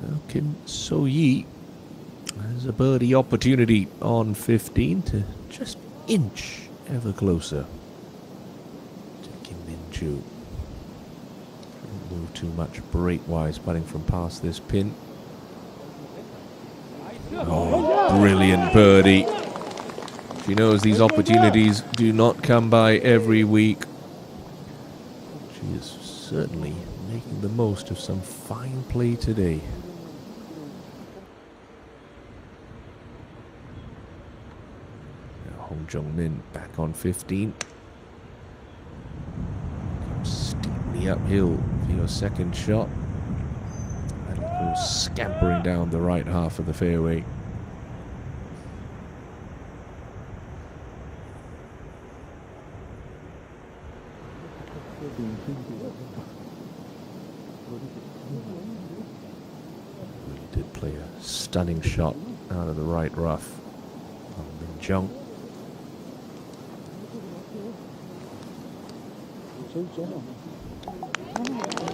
Now Kim So-yi has a birdie opportunity on 15 to just inch ever closer to Kim Min-joo. Shouldn't move too much break-wise, putting from past this pin. Oh, brilliant birdie. She knows these opportunities do not come by every week. She is certainly making the most of some fine play today. Now Hong Jung-min back on 15. Steeply uphill for your second shot. That'll go scampering down the right half of the fairway. Really did play a stunning shot out of the right rough on Min Jung.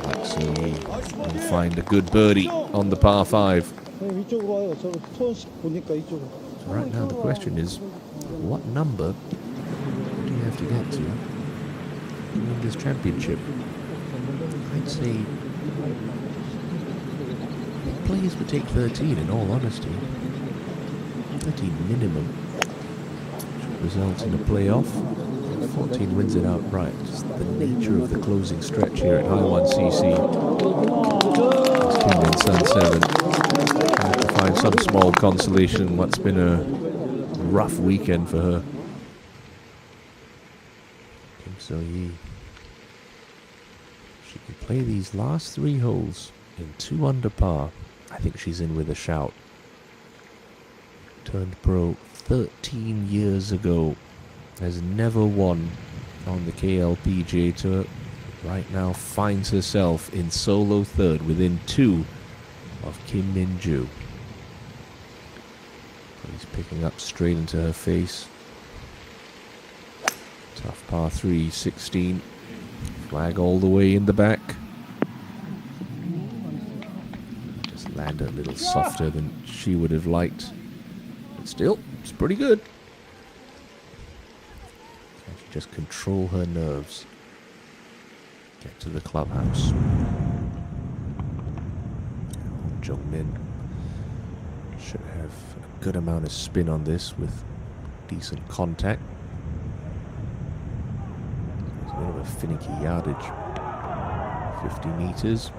Maxi will find a good birdie on the par 5. So right now the question is, what number do you have to get to win this championship? I'd say players would take 13 in all honesty. 13 minimum should result in a playoff. 14 wins it outright. Just the nature of the closing stretch here at High1 CC. Kim in Sun 7. Trying to find some small consolation in what's been a rough weekend for her. Kim So-yi. She can play these last 3 holes in 2 under par. I think she's in with a shout. Turned pro 13 years ago. Has never won on the KLPGA Tour. Right now finds herself in solo third within 2 of Kim Min-joo. He's picking up straight into her face. Tough par 3, 16. Flag all the way in the back. Just landed a little softer than she would have liked. But still, it's pretty good. Just control her nerves. Get to the clubhouse. Jung-min should have a good amount of spin on this with decent contact. of finicky yardage. 50 meters.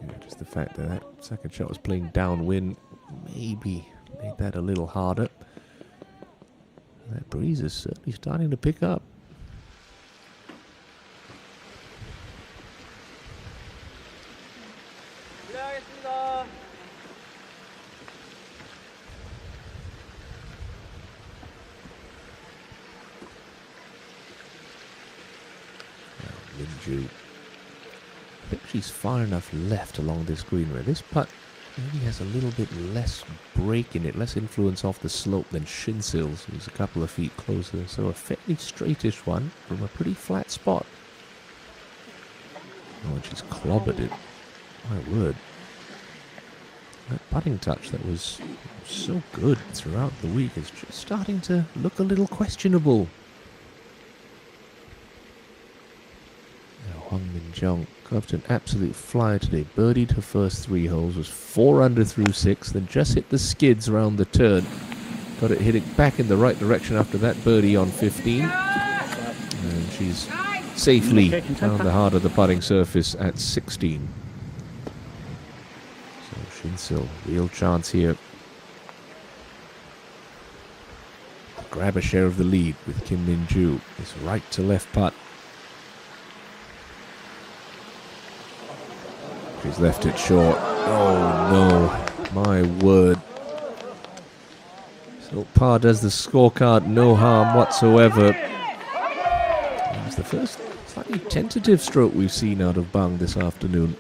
Yeah, just the fact that that second shot was playing downwind maybe made that a little harder. That breeze is certainly starting to pick up. Minju. I think she's far enough left along this green where this putt maybe has a little bit less break in it, less influence off the slope than Shinsil's, who's a couple of feet closer. So a fairly straightish one from a pretty flat spot. Oh, and she's clobbered it. My word. That putting touch that was so good throughout the week is just starting to look a little questionable. Hwang Min-jung got up to an absolute flyer today. Birdied her first 3 holes, was 4 under through 6, then just hit the skids around the turn. Got it hitting back in the right direction after that birdie on 15. And she's safely found the heart of the putting surface at 16. So Shinsil, real chance here. Grab a share of the lead with Kim Min-ju. This right to left putt. She's left it short. Oh no, my word. So par does the scorecard no harm whatsoever. It was the first slightly tentative stroke we've seen out of Bang this afternoon.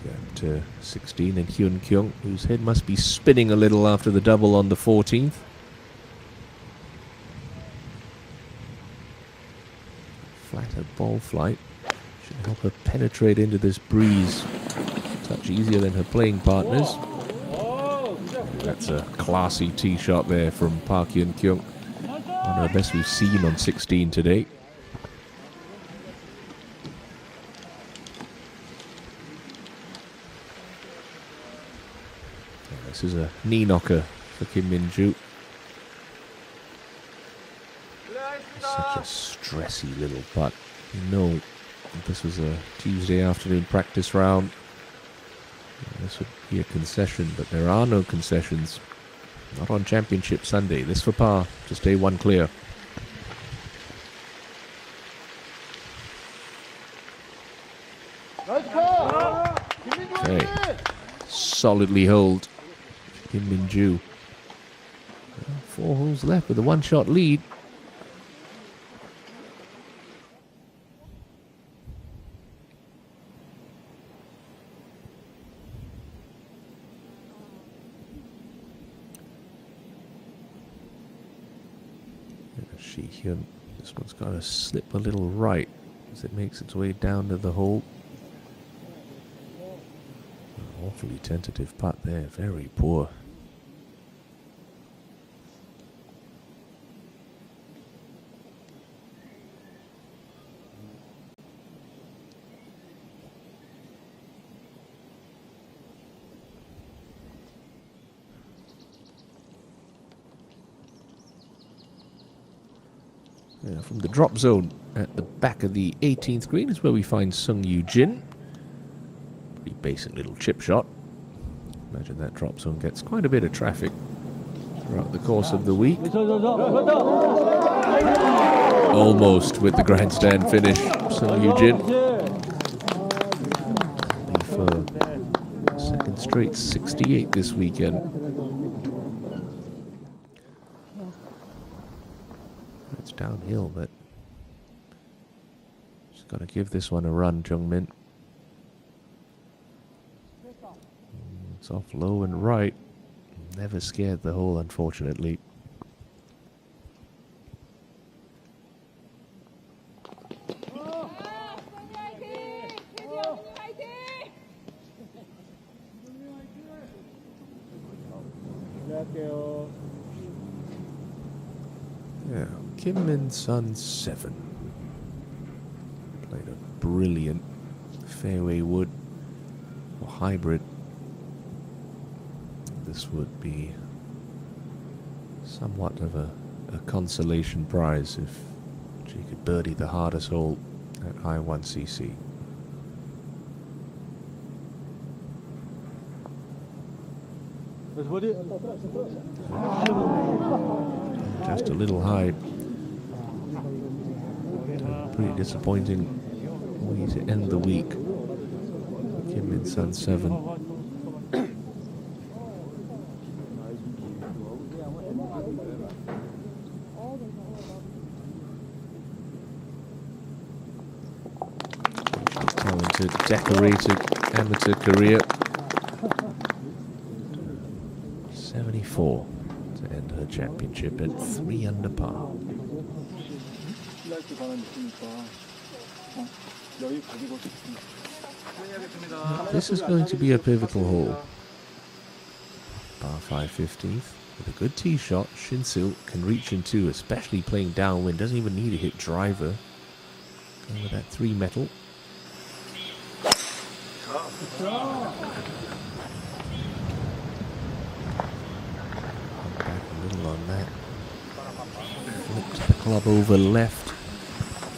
Got to 16 and Hyun Kyung, whose head must be spinning a little after the double on the 14th. Flatter ball flight. Should help her penetrate into this breeze. A touch easier than her playing partners. That's a classy tee shot there from Park Hyun Kyung. One of the best we've seen on 16 today. This is a knee knocker for Kim Min-ju. Such a stressy little putt. No. This was a Tuesday afternoon practice round. This would be a concession, but there are no concessions. Not on Championship Sunday. This for par, to stay 1 clear. Okay. Solidly hold Kim Min-ju. 4 holes left with a 1-shot lead. This one's got to slip a little right as it makes its way down to the hole. An awfully tentative putt there, very poor. From the drop zone at the back of the 18th green is where we find Sung Yu Jin. Pretty basic little chip shot. Imagine that drop zone gets quite a bit of traffic throughout the course of the week. Almost with the grandstand finish, Sung Yu Jin. For second straight 68 this weekend. Downhill, but just got to give this one a run, Jungmin. It's off low and right. Never scared the hole, unfortunately. Yeah, Kim Min-sun 7. Played a brilliant fairway wood or hybrid. This would be somewhat of a consolation prize if she could birdie the hardest hole at High1 CC. Just a little high. Pretty disappointing way to end the week. Kim Min-sun 7. Talented, decorated amateur career. 74 to end her championship at 3 under par. This is going to be a pivotal hole. Par 5 15th. With a good tee shot, Shin-Sil can reach into, especially playing downwind. Doesn't even need to hit driver. Going with that 3 metal. Back a little on that. Flips the club over left.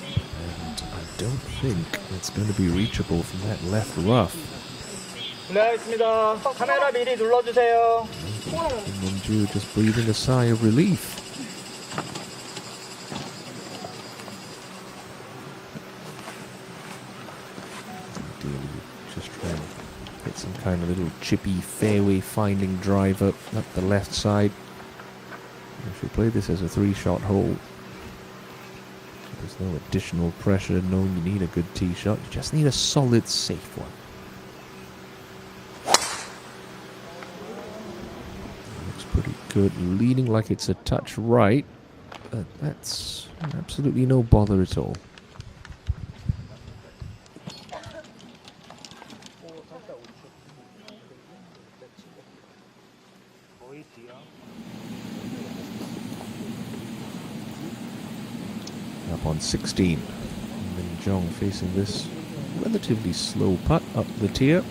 And I don't think it's going to be reachable from that left rough.
준비하겠습니다. 카메라 미리 눌러주세요.
Kim Min-ju just breathing a sigh of relief. Ideally, just try and hit some kind of little chippy fairway finding driver up the left side. If you play this as a 3-shot hole, there's no additional pressure, knowing you need a good tee shot. You just need a solid, safe one. Looks pretty good, leaning like it's a touch right, but that's absolutely no bother at all. Up on 16. Min Jong facing this relatively slow putt up the tier. It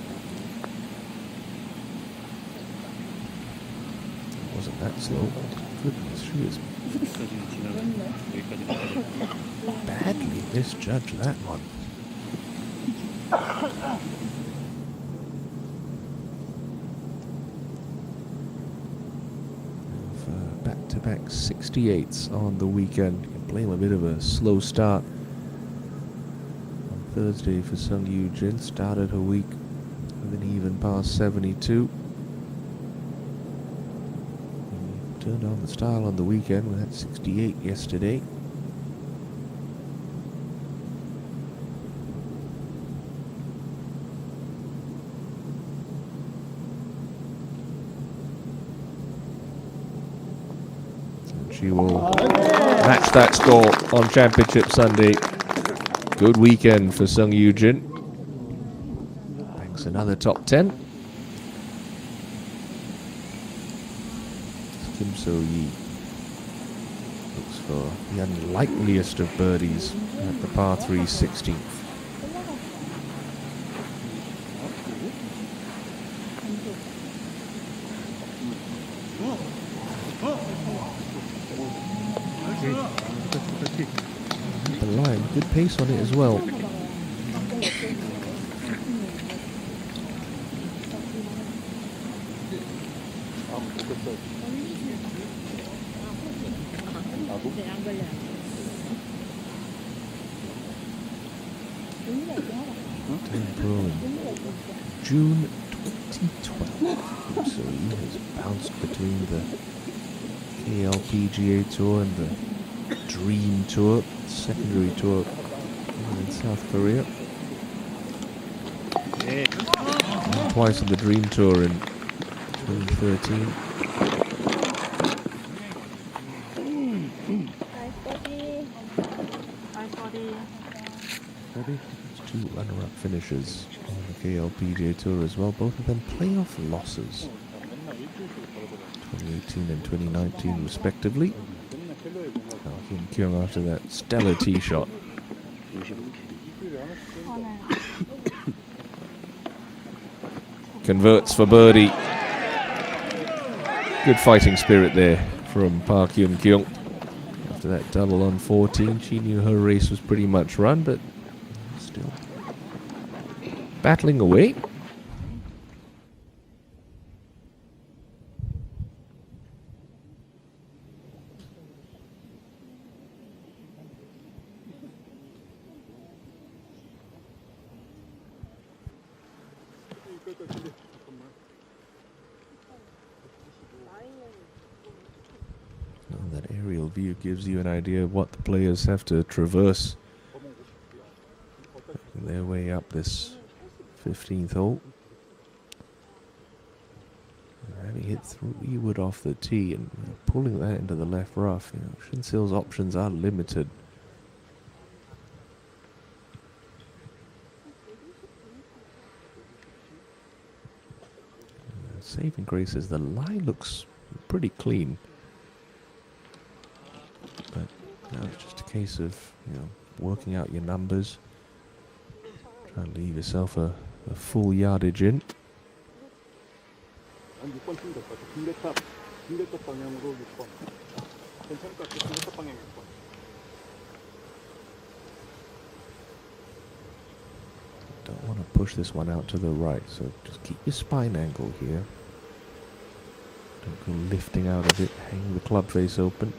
wasn't that slow. Goodness, she is badly misjudged that one. Back-to-back 68s on the weekend. You can blame a bit of a slow start on Thursday for Sung Yoo-jin. Started her week with an even past 72. And turned on the style on the weekend with that 68 yesterday. She will match that score on Championship Sunday. Good weekend for Sung Yoo-jin. Banks another top 10. Kim So-yi looks for the unlikeliest of birdies at the par 3 16th. The line, good pace on it as well. Pro in June 2012. So he has bounced between the KLPGA Tour and the Dream Tour, secondary tour in South Korea. And twice on the Dream Tour in 2013. It's 2 runner-up finishes on the KLPGA Tour as well, both of them playoff losses. 2018 and 2019 respectively. Kim Kyung after that stellar tee shot. Converts for birdie. Good fighting spirit there from Park Hyun-kyung. After that double on 14, she knew her race was pretty much run, but still battling away. That aerial view gives you an idea of what the players have to traverse their way up this 15th hole. Having hit 3 wood off the tee and pulling that into the left rough, Shinsil's options are limited. Saving grace is the line looks pretty clean. But now it's just a case of, working out your numbers. Try and leave yourself a full yardage in. Don't want to push this one out to the right, so just keep your spine angle here. Don't go lifting out of it, hang the club face open.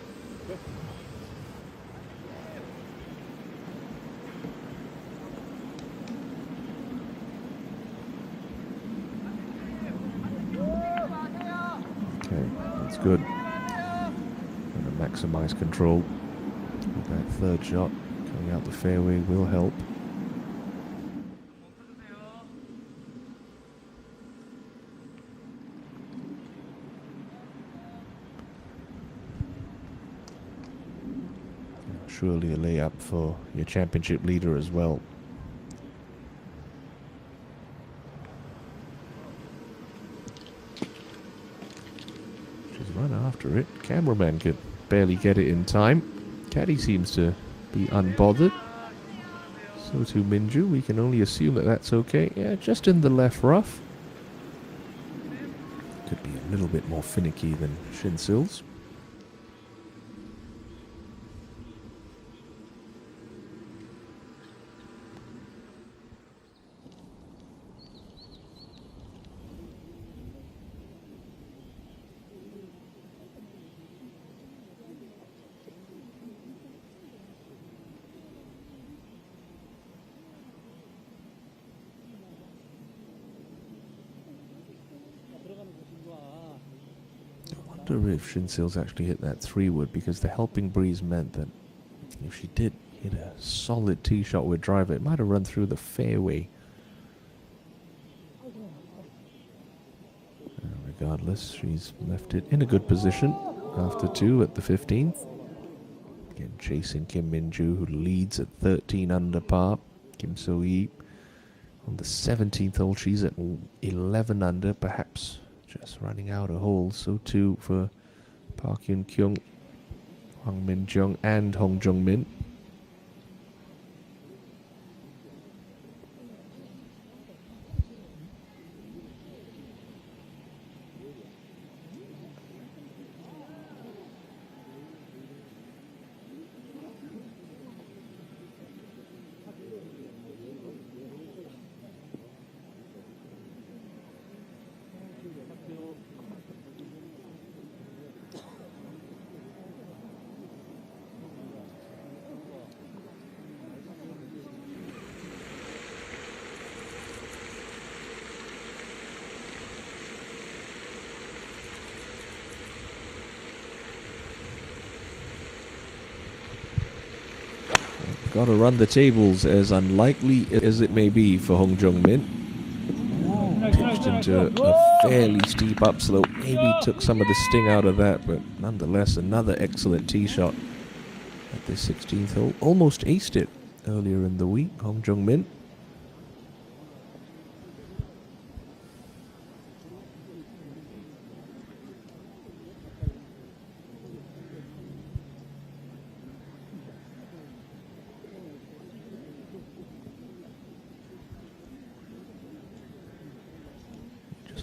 Okay, that's good. Going to maximize control. That third shot coming out the fairway will help. Surely a layup for your championship leader as well. She's run after it. Cameraman could barely get it in time. Caddy seems to be unbothered. So too Minju. We can only assume that that's okay. Yeah, just in the left rough. Could be a little bit more finicky than Shinsil's. I wonder if Shinsil's actually hit that 3-wood, because the helping breeze meant that if she did hit a solid tee shot with driver, it might have run through the fairway. Regardless, she's left it in a good position after 2 at the 15th. Again, chasing Kim Min-joo, who leads at 13 under par. Kim So-hee on the 17th hole, she's at 11 under, perhaps just running out a hole. So too for Park Hyun-kyung, Hwang Min-jung and Hong Jung-min. Got to run the tables, as unlikely as it may be for Hong Jung-min. Pitched into a fairly steep upslope. Maybe took some of the sting out of that, but nonetheless another excellent tee shot at this 16th hole. Almost aced it earlier in the week, Hong Jung-min.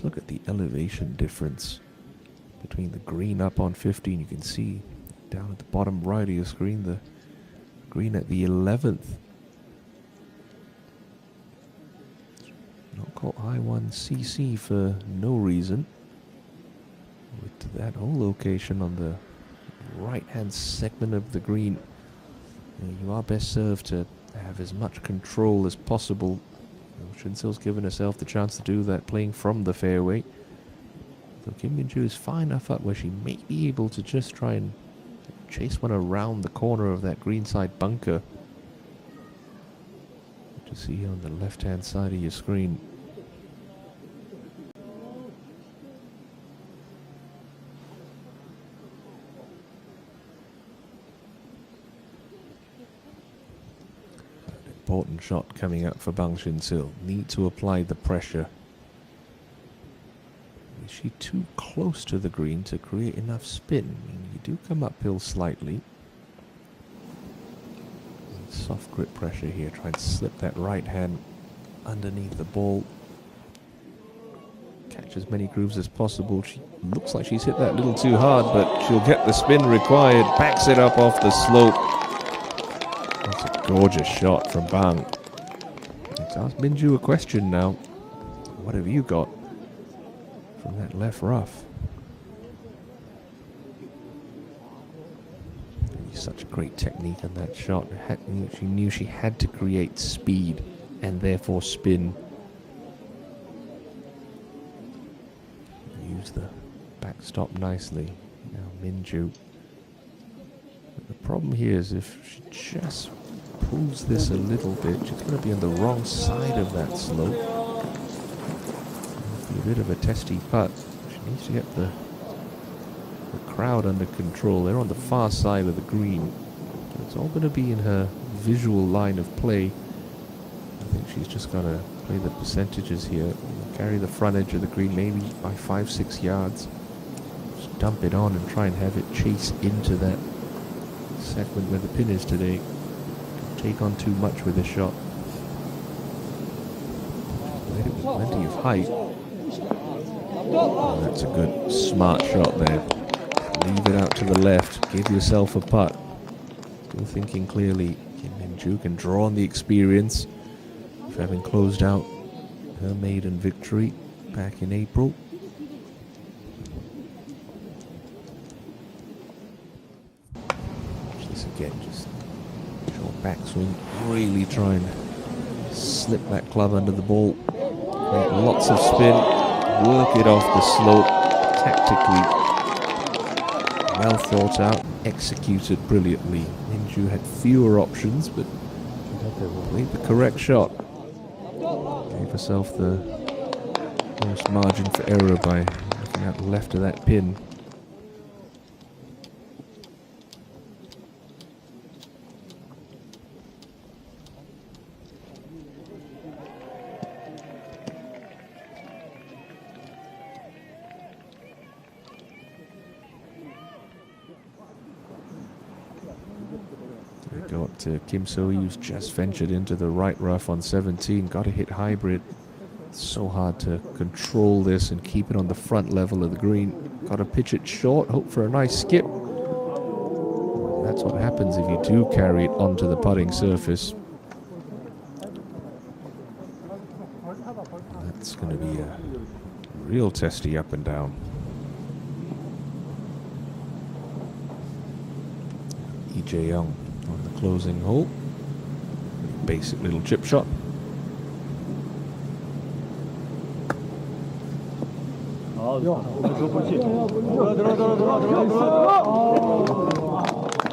Look at the elevation difference between the green up on 15. You can see down at the bottom right of your screen the green at the 11th. Not called High1 CC for no reason. With that whole location on the right-hand segment of the green, you are best served to have as much control as possible. Shinsil's given herself the chance to do that, playing from the fairway. So Kim Min-joo is far enough up where she may be able to just try and chase one around the corner of that greenside bunker. To see here on the left-hand side of your screen. Important shot coming up for Bang Shin-sil. Need to apply the pressure. Is she too close to the green to create enough spin? I mean, you do come uphill slightly. Soft grip pressure here. Try and slip that right hand underneath the ball. Catch as many grooves as possible. She looks like she's hit that a little too hard, but she'll get the spin required. Backs it up off the slope. That's a gorgeous shot from Bang. Let's ask Min-joo a question now. What have you got from that left rough? Such great technique on that shot. She knew she had to create speed and therefore spin. Use the backstop nicely. Now Min-joo. The problem here is if she just pulls this a little bit, she's going to be on the wrong side of that slope. It'll be a bit of a testy putt. She needs to get the crowd under control. They're on the far side of the green. It's all going to be in her visual line of play. I think she's just got to play the percentages here. Carry the front edge of the green maybe by 5-6 yards. Just dump it on and try and have it chase into that segment where the pin is today. Don't take on too much with this shot. Let it with plenty of height. Oh, that's a good smart shot there. Leave it out to the left. Give yourself a putt. Still thinking clearly. Kim Min-joo can draw on the experience of having closed out her maiden victory back in April. Watch this again. Just short backswing. Really try and slip that club under the ball. Make lots of spin. Work it off the slope. Tactically well thought out, executed brilliantly. Min-joo had fewer options, but played the correct shot. Gave herself the most margin for error by looking out left of that pin. Kim So-hee, who's just ventured into the right rough on 17. Got to hit hybrid. It's so hard to control this and keep it on the front level of the green. Got to pitch it short, hope for a nice skip. That's what happens if you do carry it onto the putting surface. That's going to be a real testy up and down. Lee Jae-young on the closing hole. Basic little chip shot.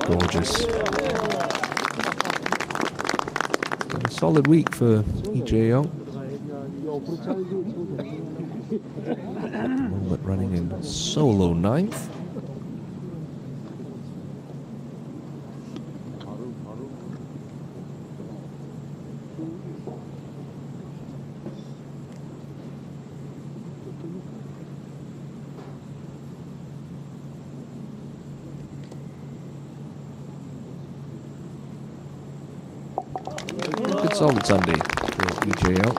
Gorgeous. Been a solid week for Lee Jae-young. At the moment running in solo 9th. Solid Sunday for Lee Jae-young.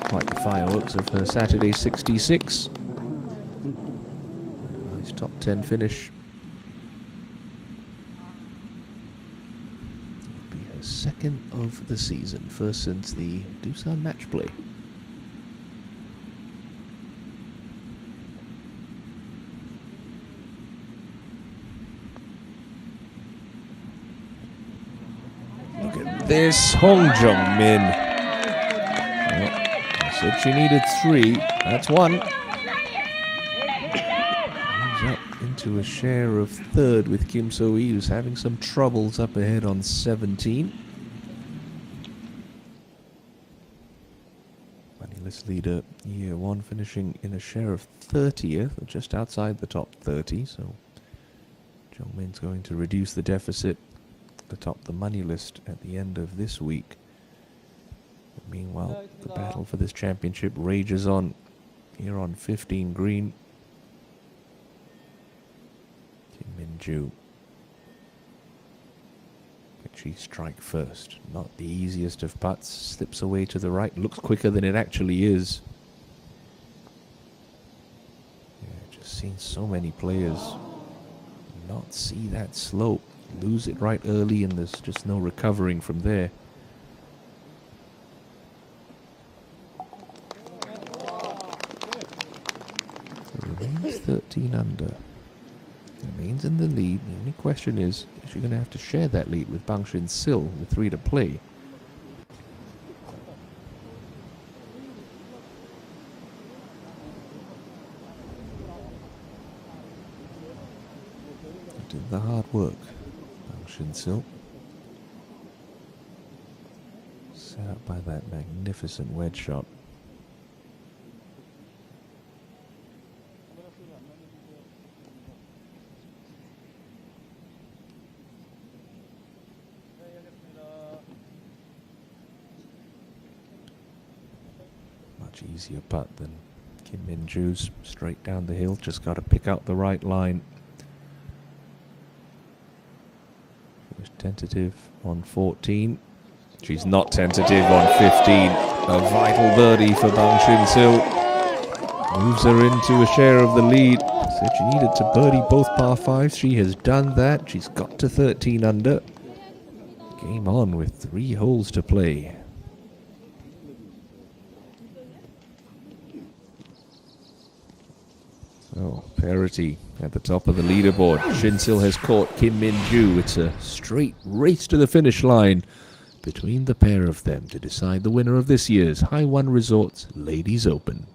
Quite the fireworks of her Saturday 66. Nice top top 10 finish. It'll be her second of the season, first since the Doosan match play. Look at this, Hong Jung-min. Well, I said she needed 3. That's 1. Moves up into a share of 3rd with Kim So-hee, who's having some troubles up ahead on 17. Moneyless leader year 1, finishing in a share of 30th, just outside the top 30. So Jung-min's going to reduce the deficit atop the money list at the end of this week. But meanwhile, the battle for this championship rages on here on 15 green. Kim Min-joo. Can she strike first? Not the easiest of putts. Slips away to the right. Looks quicker than it actually is. Yeah, just seen so many players not see that slope. Lose it right early, and there's just no recovering from there. Remains 13 under. Remains in the lead. The only question is she going to have to share that lead with Bang Shin-sil with 3 to play? Did the hard work. Shin-sil, set up by that magnificent wedge shot. Much easier putt than Kim Min-joo's. Straight down the hill, just got to pick out the right line. Tentative on 14. She's not tentative on 15. A vital birdie for Bang Shin-sil. Moves her into a share of the lead. Said she needed to birdie both par 5s. She has done that. She's got to 13 under. Game on with 3 holes to play. So, parity at the top of the leaderboard. Shin-sil has caught Kim Min-joo. It's a straight race to the finish line between the pair of them to decide the winner of this year's High1 Resort Ladies Open.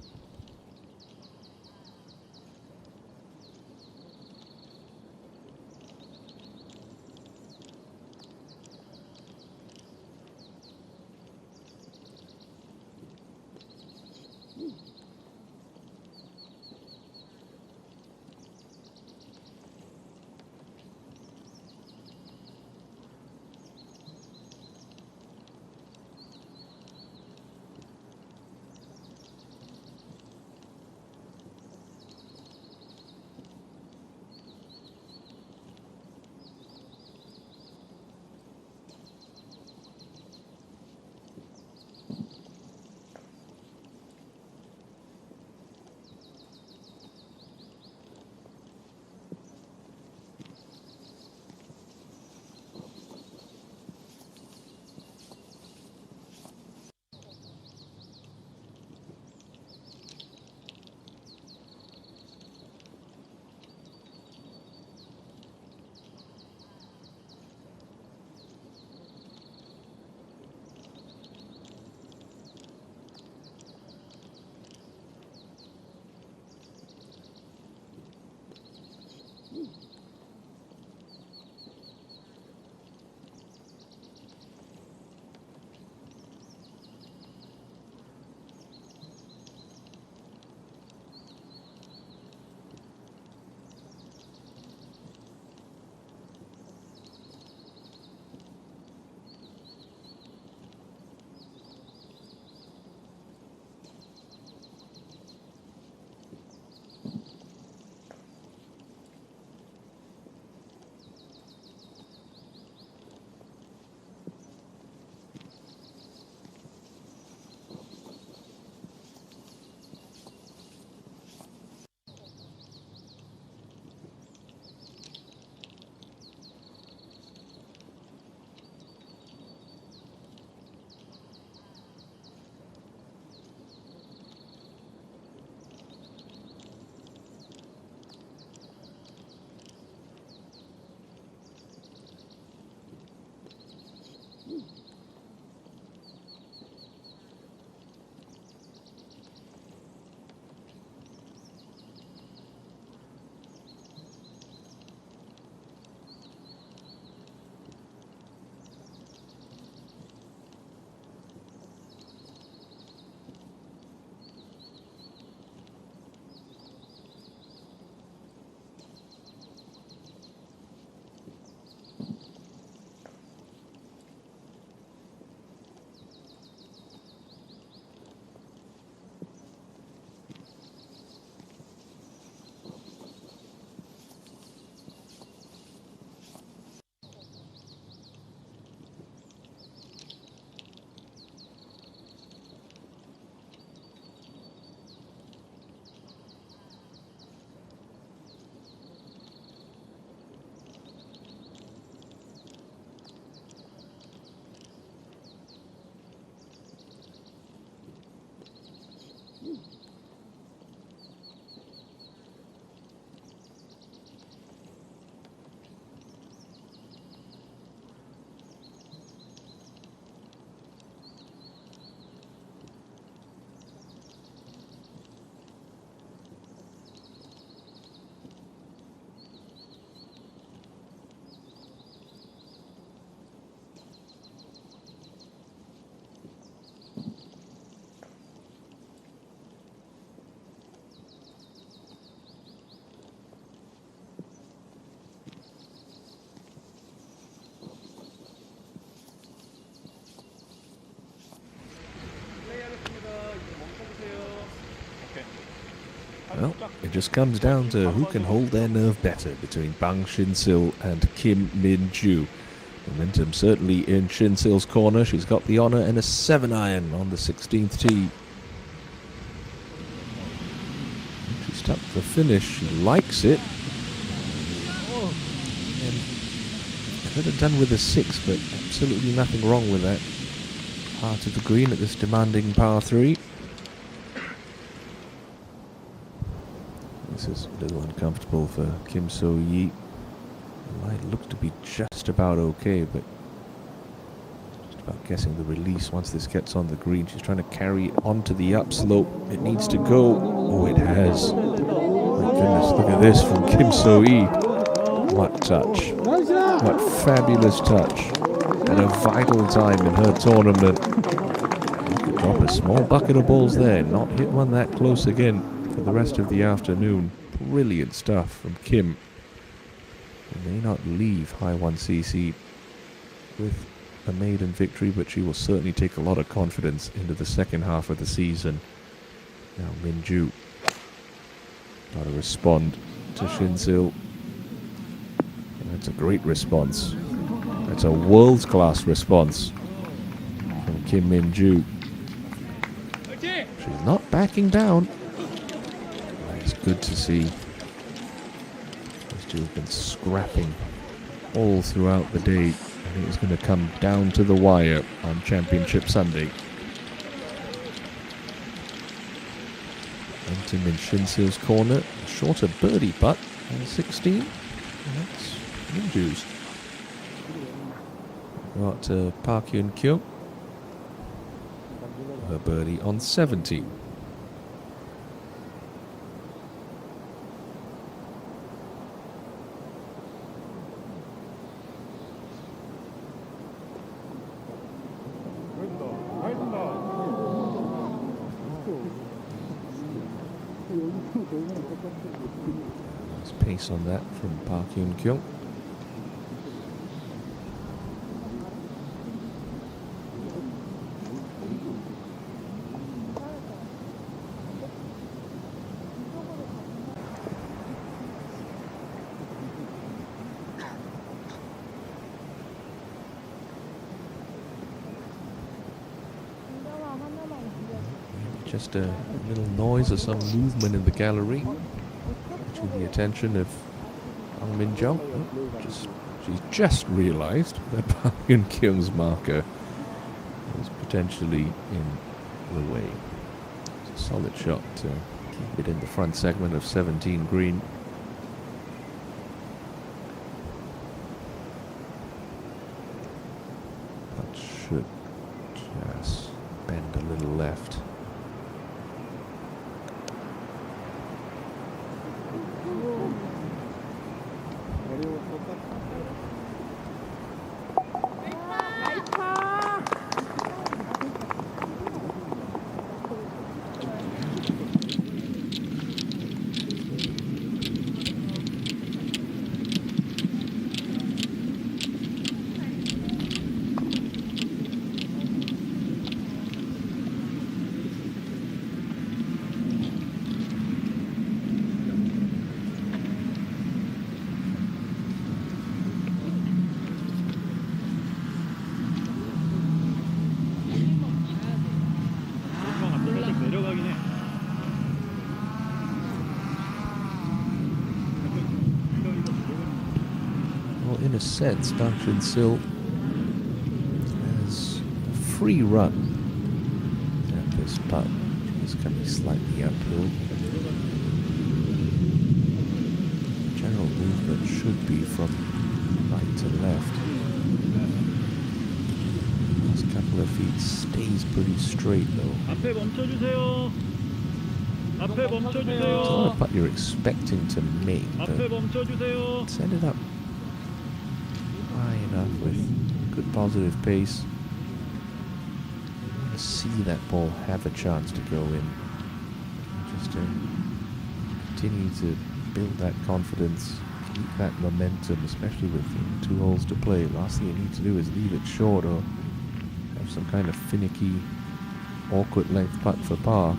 Well, it just comes down to who can hold their nerve better between Bang Shin-sil and Kim Min-joo. Momentum certainly in Shin-sil's corner. She's got the honour and a 7-iron on the 16th tee. She's stuck the finish. She likes it. And could have done with a 6, but absolutely nothing wrong with that. Heart of the green at this demanding par 3. This is a little uncomfortable for Kim So-yi. The line looks to be just about okay, but just about guessing the release once this gets on the green. She's trying to carry it onto the upslope. It needs to go. Oh, it has. My goodness, look at this from Kim So-yi. What touch. What fabulous touch. At a vital time in her tournament. You could drop a small bucket of balls there, not hit one that close again for the rest of the afternoon. Brilliant stuff from Kim. She may not leave High1 CC with a maiden victory, but she will certainly take a lot of confidence into the second half of the season. Now Min-joo got to respond to Shin-sil. That's a great response. That's a world-class response from Kim Min-joo. She's not backing down. It's good to see. These two have been scrapping all throughout the day. I think it's going to come down to the wire on Championship Sunday. Momentum in Shin-sil's corner. A shorter birdie putt on 16. And that's Min-joo's. Got Park Hyun-kyung. Her birdie on 17. Nice pace on that from Park Hyun-kyung. Just a little noise or some movement in the gallery, to the attention of Bang Min-jung. She's just realised that Park Hyun-kyung's marker is potentially in the way. It's a solid shot to keep it in the front segment of 17 green. That should just bend a little left. In a sense, Bang Shin-sil has a free run at this putt. It's coming slightly uphill. General movement should be from right to left. Last couple of feet stays pretty straight though.
앞에 멈춰주세요. 앞에 멈춰주세요.
It's not a putt you're expecting to make,
앞에
but
멈춰주세요.
set it up high enough with good positive pace. You want to see that ball have a chance to go in. Just to continue to build that confidence, keep that momentum, especially with 2 holes to play. Last thing you need to do is leave it short or have some kind of finicky, awkward length putt for par.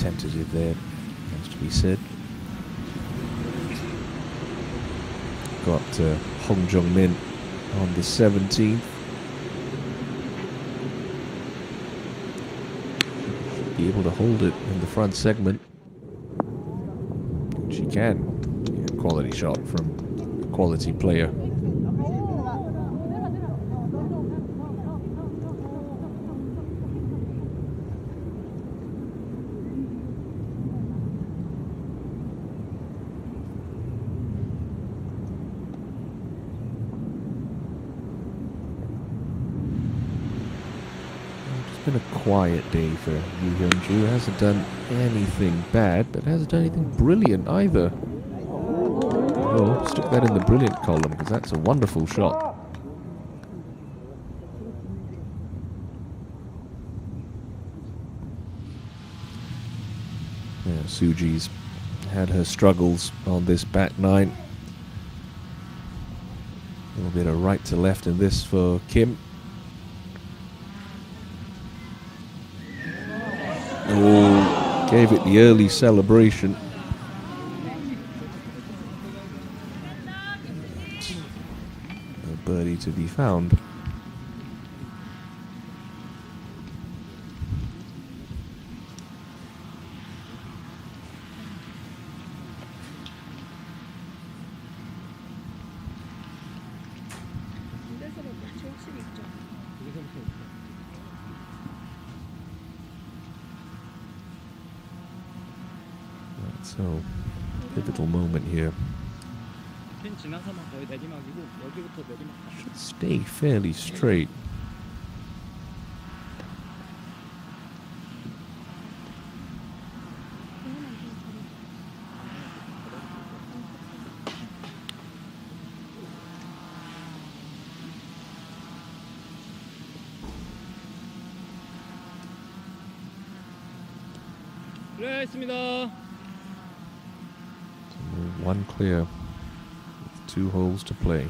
tentative there, has to be said. Got Hong Jung-min on the 17th. Should be able to hold it in the front segment. She can. Yeah, quality shot from a quality player. It's been a quiet day for Yu Hyun-ju. Hasn't done anything bad, but hasn't done anything brilliant either. Oh, stick that in the brilliant column, because that's a wonderful shot. Yeah, Suji's had her struggles on this back nine. A little bit of right to left in this for Kim. Oh, gave it the early celebration. No birdie to be found. So, pivotal moment here. Should stay fairly straight.
플레이했습니다.
One clear, with 2 holes to play.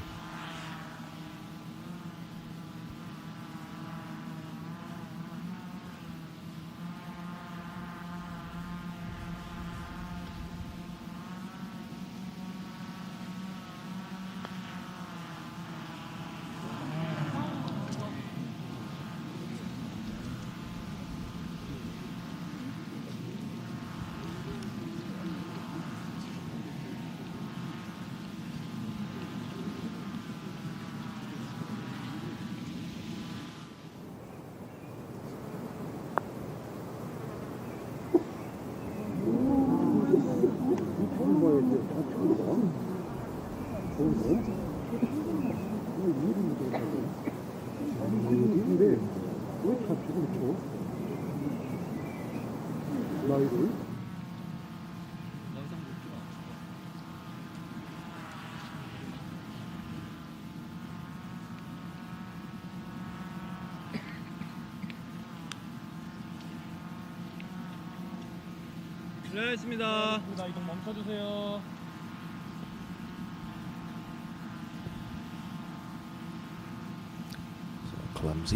플레이했습니다. 이동 멈춰주세요.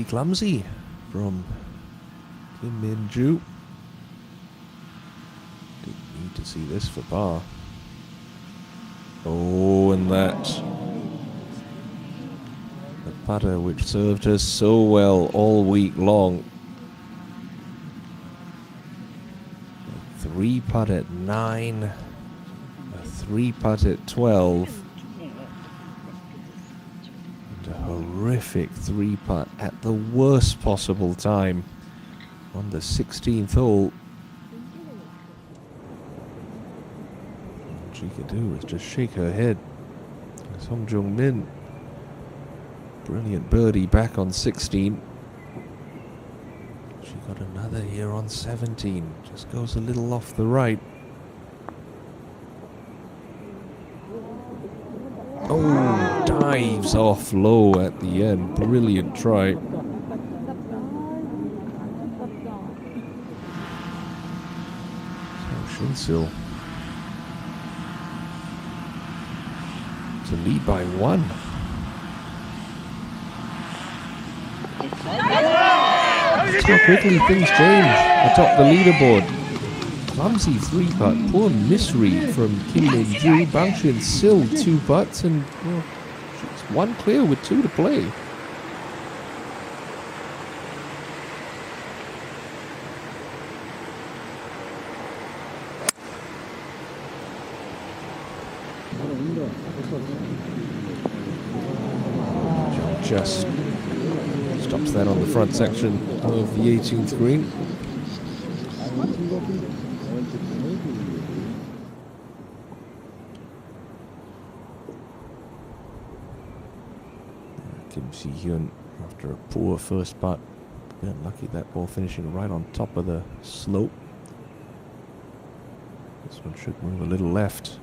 Clumsy from Kim Min-ju. Didn't need to see this for par. Oh, and that. The putter which served her so well all week long. A 3-putt at 9. A 3-putt at 12. A horrific 3-putt at the worst possible time on the 16th hole. All she could do was just shake her head. Hong Jung-min, brilliant birdie back on 16. She got another here on 17. Just goes a little off the right. Oh, dives off low at the end. Brilliant try. So Shinsil to lead by 1. That's how quickly things change atop the leaderboard. clumsy 3-putt. Poor misread from Kim Min-joo. Bang Shin-sil 2 putts, and well, she's 1 clear with 2 to play. Just stops that on the front section of the 18th green. Kim Si-hyun, after a poor first putt, got lucky that ball finishing right on top of the slope. This one should move a little left.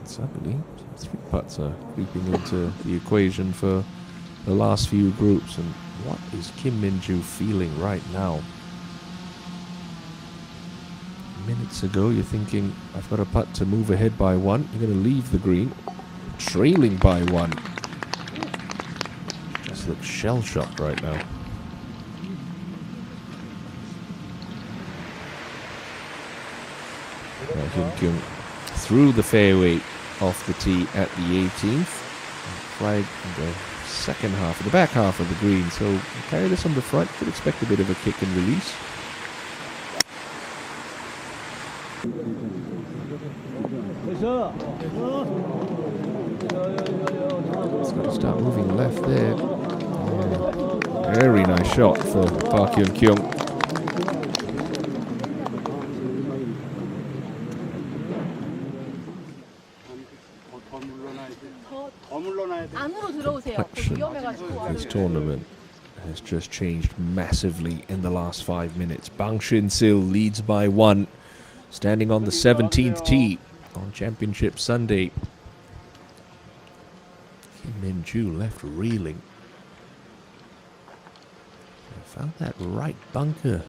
Suddenly, 3 putts are creeping into the equation for the last few groups. And what is Kim Min-joo feeling right now? Minutes ago, you're thinking, I've got a putt to move ahead by 1. You're going to leave the green, trailing by 1. Just looks shell-shocked right now. Hyun-kyung through the fairway off the tee at the 18th. Flag in the second half, the back half of the green. So carry this on the front. Could expect a bit of a kick and release. It's going to start moving left there. Yeah. Very nice shot for Park Hyun-kyung. This tournament has just changed massively in the last 5 minutes. Bang Shin-sil leads by 1, standing on the 17th tee on Championship Sunday. Kim Min-joo left reeling. Found that right bunker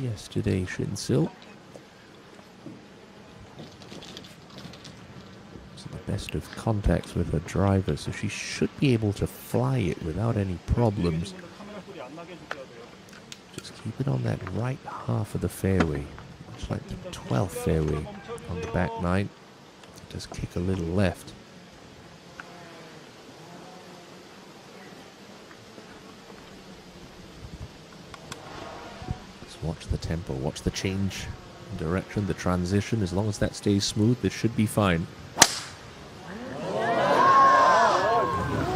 yesterday, Shin-sil. Best of contacts with her driver, so she should be able to fly it without any problems. Just keep it on that right half of the fairway, much like the 12th fairway on the back 9. Just kick a little left. Just watch the tempo, watch the change in direction, the transition. As long as that stays smooth, this should be fine.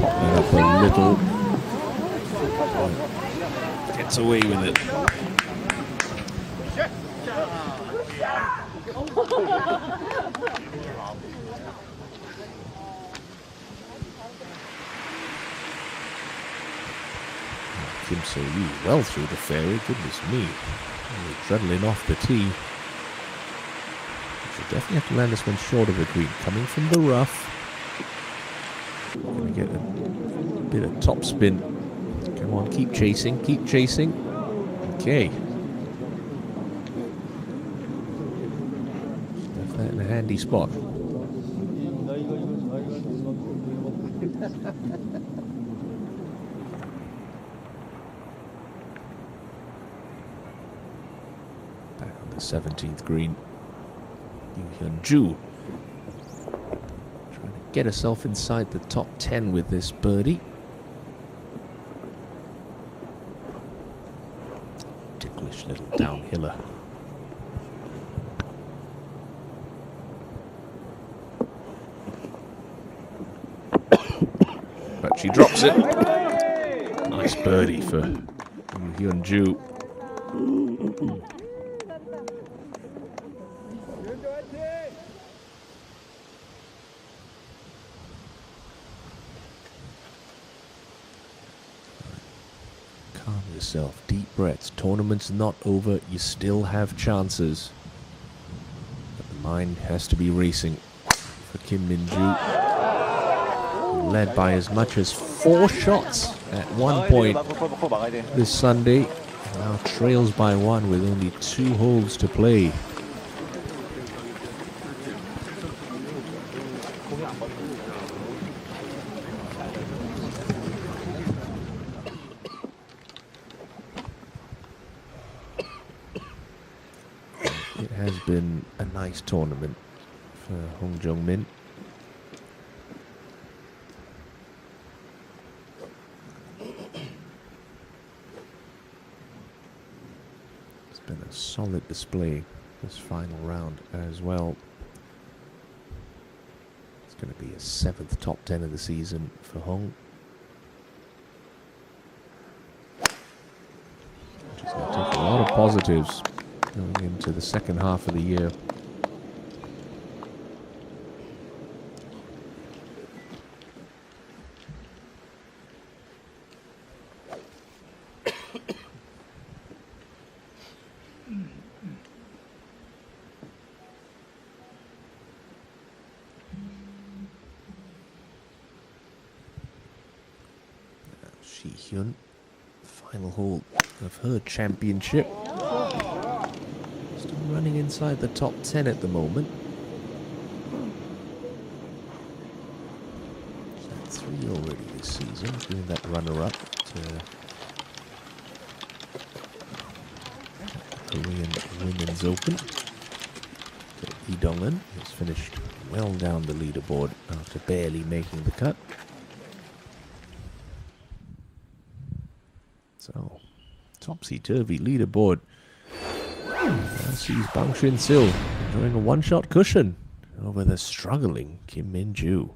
Up a little, gets away with it. Kim So-yu well through the fairway, goodness me. Adrenaline off the tee. Should definitely have to land this one short of the green. Coming from the rough. Gonna get a bit of top spin. Come on, keep chasing, keep chasing. Okay. Left that in a handy spot. Back on the 17th green. Yoo Hyun-joo. Get herself inside the top 10 with this birdie. Ticklish little downhiller. But she drops it. Nice birdie for Yoo Hyun-joo. Yourself, deep breaths. Tournament's not over. You still have chances. But the mind has to be racing for Kim Min-joo. Led by as much as 4 shots at one point this Sunday. Now trails by 1 with only 2 holes to play. It has been a nice tournament for Hong Jung-min. It's been a solid display this final round as well. It's going to be a 7th top 10 of the season for Hong. Which is going to take a lot of positives going into the second half of the year. Shi-hyun, final hole of her championship. Still running inside the top 10 at the moment. She's had 3 already this season, being that runner-up to Korean Women's Open. Lee Dong-eun has finished well down the leaderboard after barely making the cut. So, topsy-turvy leaderboard. Now sees Bang Shin-sil enjoying a one-shot cushion over the struggling Kim Min-joo.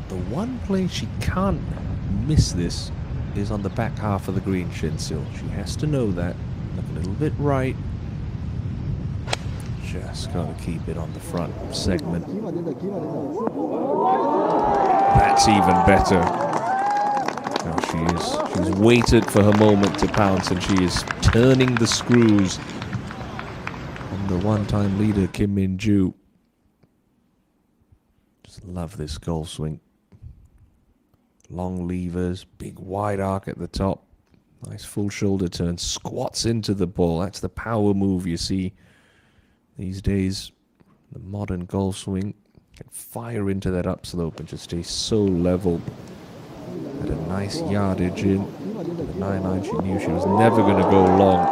The one place she can't miss this is on the back half of the green, Shinsil. She has to know that. Look a little bit right. Just got to keep it on the front segment. That's even better. Now she's waited for her moment to pounce, and she is turning the screws on the one-time leader, Kim Min-joo. Just love this golf swing. Long levers, big wide arc at the top. Nice full shoulder turn, squats into the ball. That's the power move you see these days. The modern golf swing can fire into that upslope and just stay so level. Had a nice yardage in. The 9-9, she knew she was never going to go long.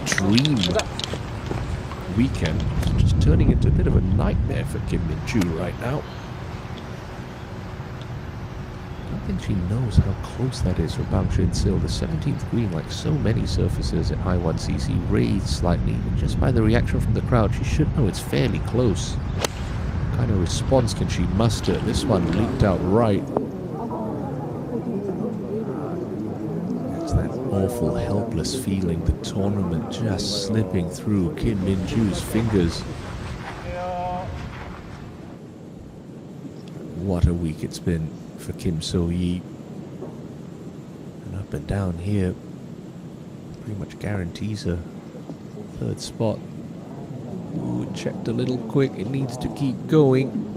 Dream weekend, just turning into a bit of a nightmare for Kim Min-joo right now. I don't think she knows how close that is for Bang Shin-sil. The 17th green, like so many surfaces at High1 CC, raised slightly, and just by the reaction from the crowd, she should know it's fairly close. What kind of response can she muster? This one leaked out right. Awful, helpless feeling, the tournament just slipping through Kim Min-joo's fingers. What a week it's been for Kim So-yi. And up and down here pretty much guarantees her third spot. Ooh, it checked a little quick. It needs to keep going.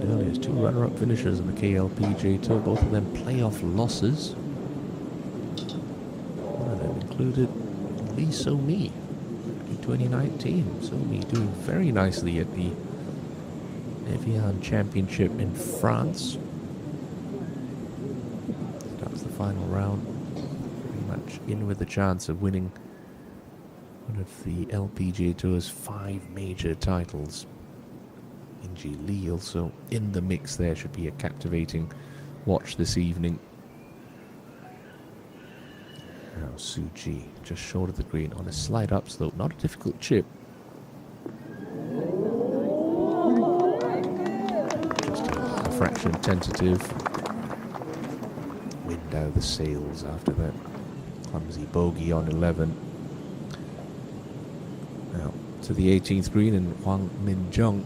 Earlier, two runner-up finishers in the KLPGA Tour, both of them playoff losses. One of them included Lee So-mi in 2019. So-mi doing very nicely at the Evian Championship in France. Starts the final round, pretty much in with a chance of winning one of the LPGA Tour's 5 major titles. ENG Lee also in the mix there. Should be a captivating watch this evening. Now Suji just short of the green on a slight upslope. Not a difficult chip. Just a fraction tentative. Wind out of the sails after that clumsy bogey on 11. Now to the 18th green, and Hwang Min-jung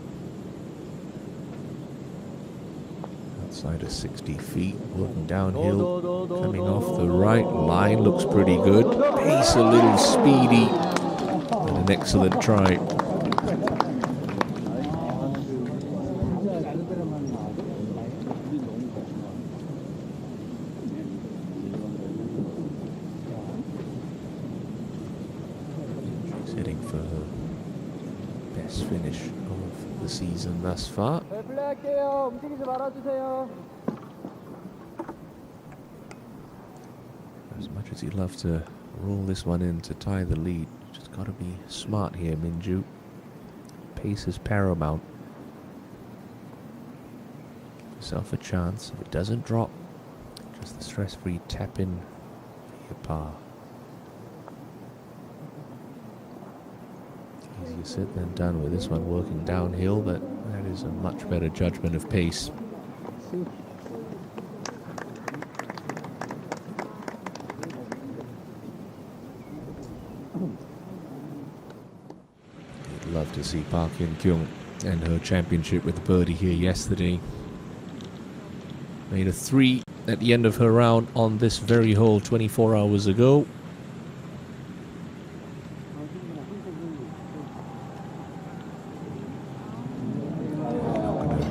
outside of 60 feet, working downhill, coming off the right line, looks pretty good. Pace a little speedy, but an excellent try. She's heading for her best finish of the season thus far. As much as you'd love to roll this one in to tie the lead, just got to be smart here, Min-joo. Pace is paramount. Give yourself a chance. If it doesn't drop, just the stress-free tap in for your par. Easier said than done with this one working downhill, but that is a much better judgment of pace. You'd love to see Park Hyun-kyung and her championship with the birdie here yesterday. Made a 3 at the end of her round on this very hole 24 hours ago.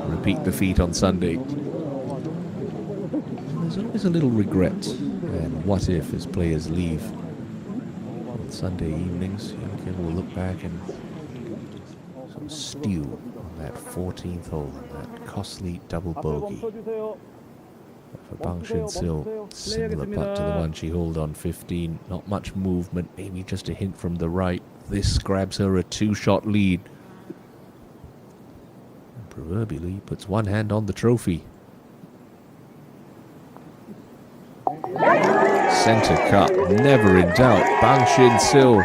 Repeat the feat on Sunday. There's always a little regret and what if as players leave on Sunday evenings. Hyun-kyung will look back and sort of stew on that 14th hole and that costly double bogey. For Bang Shin-sil, similar putt to the one she holed on 15. Not much movement, maybe just a hint from the right. This grabs her a 2-shot lead. Proverbially puts one hand on the trophy. Center cut, never in doubt. Bang Shin Sil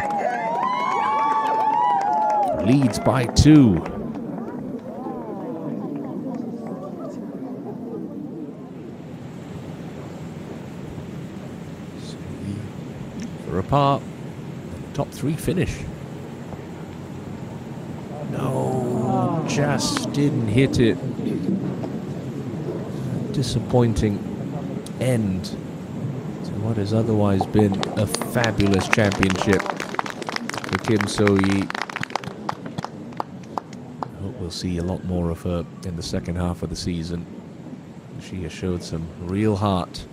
leads by 2. For a par, top 3 finish. No, just didn't hit it. Disappointing end to what has otherwise been a fabulous championship for Kim So-hee. I hope we'll see a lot more of her in the second half of the season. She has showed some real heart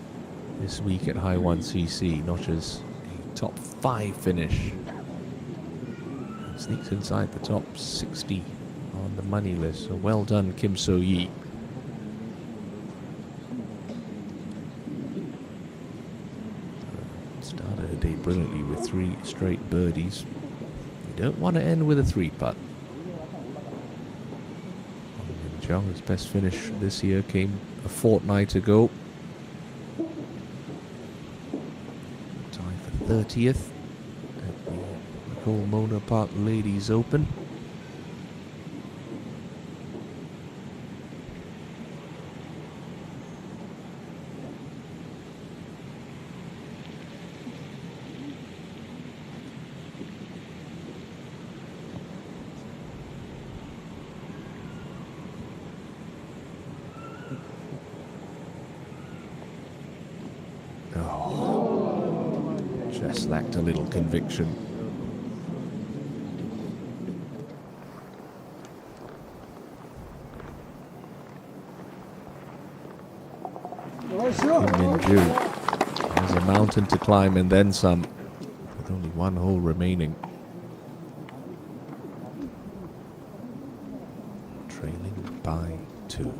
this week at High1 CC, notches a top 5 finish. Sneaks inside the top 60 on the money list. So well done, Kim So-hee. Started her day brilliantly with 3 straight birdies. You don't want to end with a 3-putt. Jung's best finish this year came a fortnight ago. Tied for 30th at the Golf Ladies Open. Just lacked a little conviction. Kim Min-joo has a mountain to climb and then some, with only 1 hole remaining. Trailing by 2.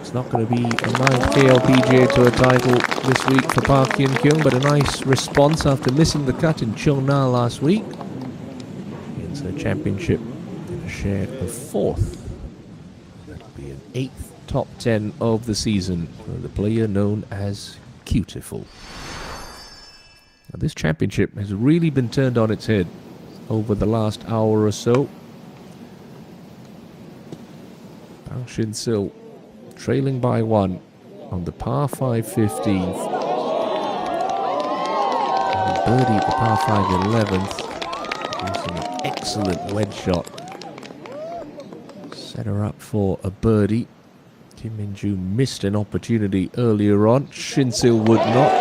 It's not going to be a 9th KLPGA Tour title this week for Park Hyun-kyung, but a nice response after missing the cut in Cheongna last week. It's a championship in a share of 4th. That'll be an 8th top 10 of the season for the player known as Cutiful. Now, this championship has really been turned on its head over the last hour or so. Bang Shin Sil trailing by 1 on the par 5 15th. And a birdie at the par 5 11th. Using an excellent wedge shot. Set her up for a birdie. Kim Min-joo missed an opportunity earlier on. Shin Sil would not.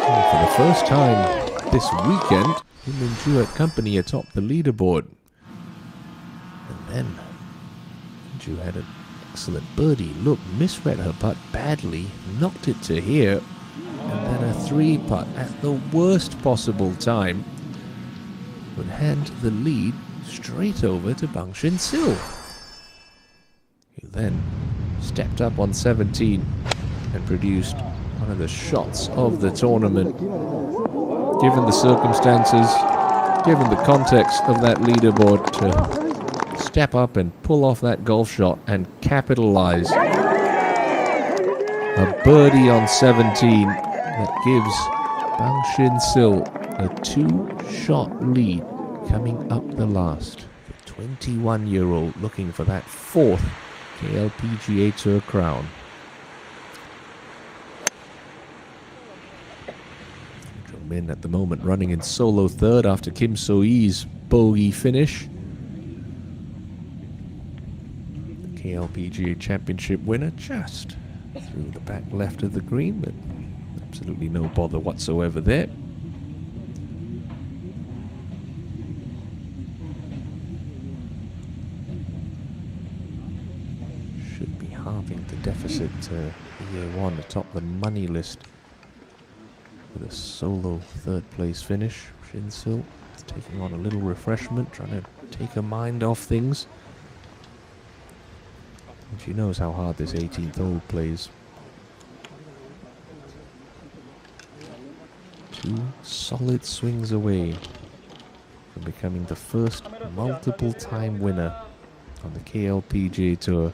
And for the first time this weekend, Kim Min-joo had company atop the leaderboard. And then Min-joo had an excellent birdie. Look, misread her putt badly, knocked it to here, and then a 3-putt at the worst possible time would hand the lead straight over to Bang Shin Sil, who then stepped up on 17 and produced one of the shots of the tournament. Given the circumstances, given the context of that leaderboard, to step up and pull off that golf shot and capitalize. A birdie on 17 that gives Bang Shin Sil a 2-shot lead coming up the last. The 21-year-old looking for that 4th KLPGA Tour crown. Min at the moment running in solo 3rd after Kim So-hee's bogey finish. KLPGA Championship winner just through the back left of the green, but absolutely no bother whatsoever there. Should be halving the deficit to year 1 atop the money list with a solo 3rd place finish. Shin Sil taking on a little refreshment, trying to take her mind off things. And she knows how hard this 18th hole plays. 2 solid swings away from becoming the first multiple-time winner on the KLPGA Tour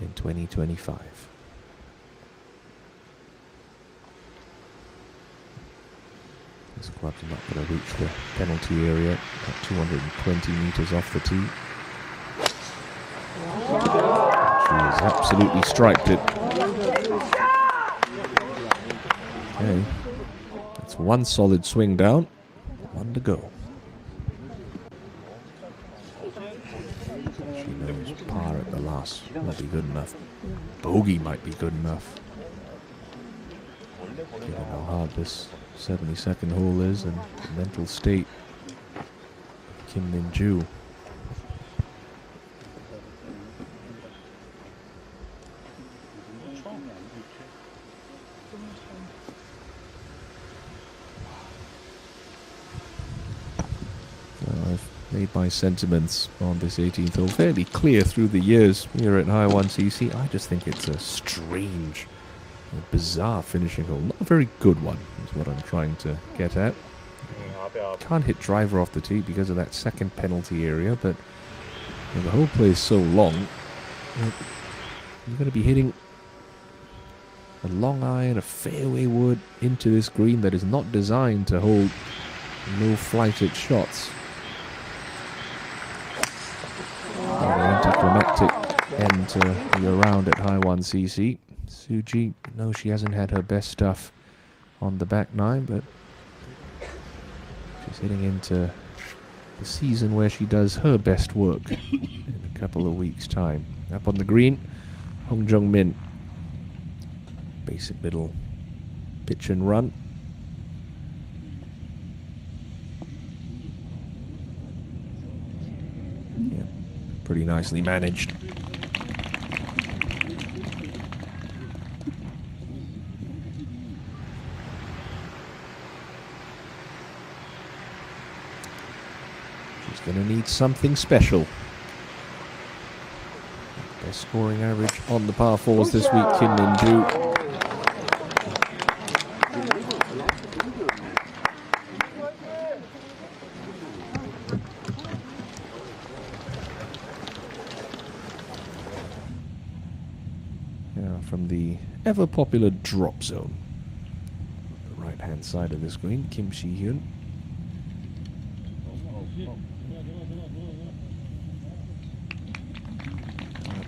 in 2025. This club's not going to reach the penalty area at 220 meters off the tee. She has absolutely striped it. Okay, that's 1 solid swing down, 1 to go. She knows par at the last might be good enough. Bogey might be good enough. Given how hard this 72nd hole is and the mental state of Kim Min-joo. I've made my sentiments on this 18th hole fairly clear through the years here at High1 CC. I just think it's a strange, bizarre finishing hole. Not a very good one, is what I'm trying to get at. Can't hit driver off the tee because of that second penalty area, but the whole play is so long. You're going to be hitting a long iron, a fairway wood into this green that is not designed to hold low-flighted shots. An anticlimactic end to your round at High1 CC. Suji, no, she hasn't had her best stuff on the back nine, but she's heading into the season where she does her best work in a couple of weeks' time. Up on the green, Hong Jung-min. Basic little pitch and run. Yeah, pretty nicely managed. She's going to need something special. Best scoring average on the par fours this week, Kim Min-joo. From the ever-popular drop zone. The right-hand side of the screen, Kim Si-hyun.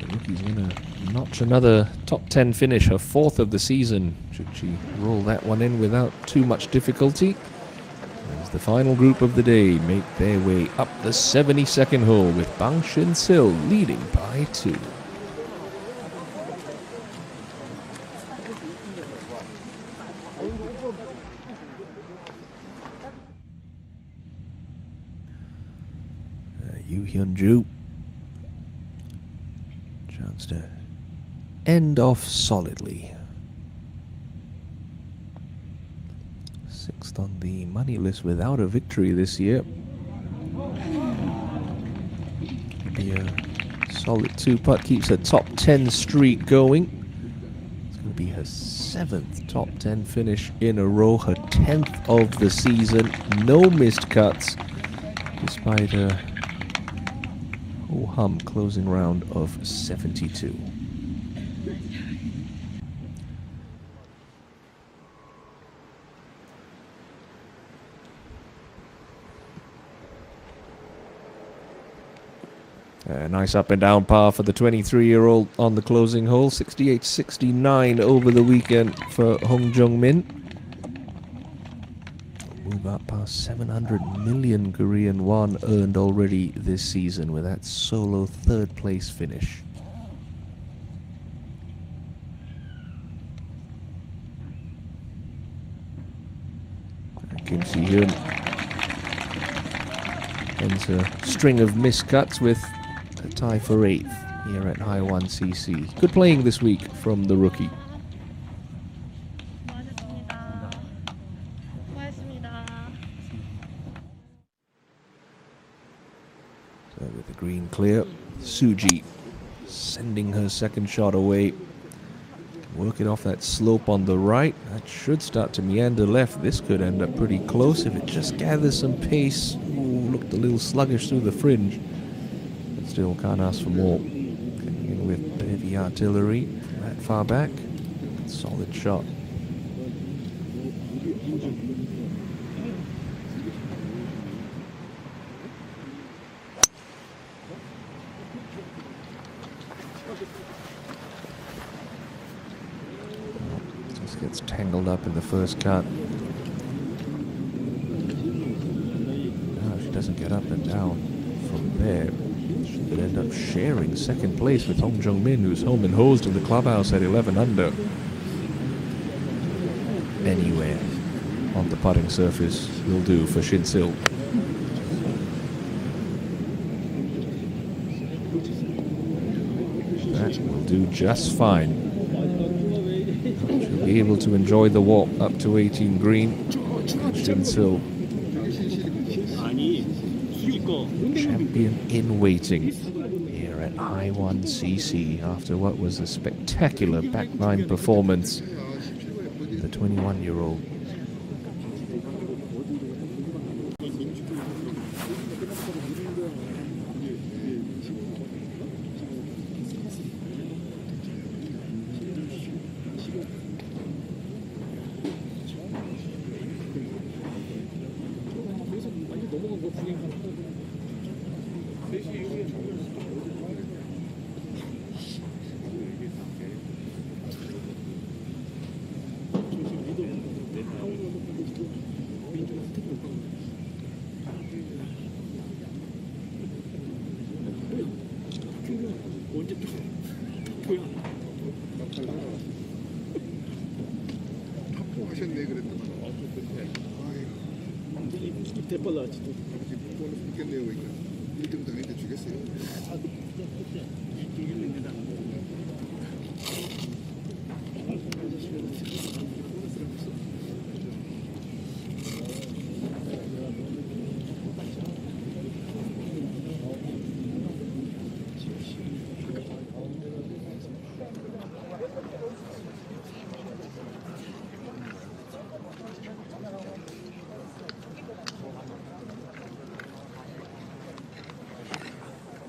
The rookie's going to notch another top 10 finish, her 4th of the season, should she roll that one in without too much difficulty. As the final group of the day make their way up the 72nd hole with Bang Shin-sil leading by 2. Yoo Hyun-joo. Chance to end off solidly. 6th on the money list without a victory this year. Be a solid 2-putt, keeps her top 10 streak going. It's going to be her 7th top 10 finish in a row, her 10th of the season. No missed cuts, despite a hum closing round of 72. A nice up and down par for the 23-year-old on the closing hole. 68-69 over the weekend for Hong Jung-min. Move up past 700 million Korean won earned already this season with that solo 3rd place finish. Kim Si-hyun ends a string of miscuts with a tie for 8th here at High1 CC. Good playing this week from the rookie. So with the green clear, Suji sending her second shot away. Working off that slope on the right. That should start to meander left. This could end up pretty close if it just gathers some pace. Ooh, looked a little sluggish through the fringe. But still can't ask for more. Coming in with heavy artillery that far back. Solid shot. Just gets tangled up in the first cut. No, she doesn't get up and down from there. She could end up sharing second place with Hong Jung-min, who's home and hosed in the clubhouse at 11 under. Anywhere on the putting surface will do for Shin Sil. That will do just fine. She'll be able to enjoy the walk up to 18 green. Shin Sil, champion in waiting here at High1 CC after what was a spectacular back nine performance. The 21-year-old.
하셨네 그랬더만. 아이고. 대빨라 진짜. 번호 붙겠네요 이거. 1등 당했는데 주겠어요.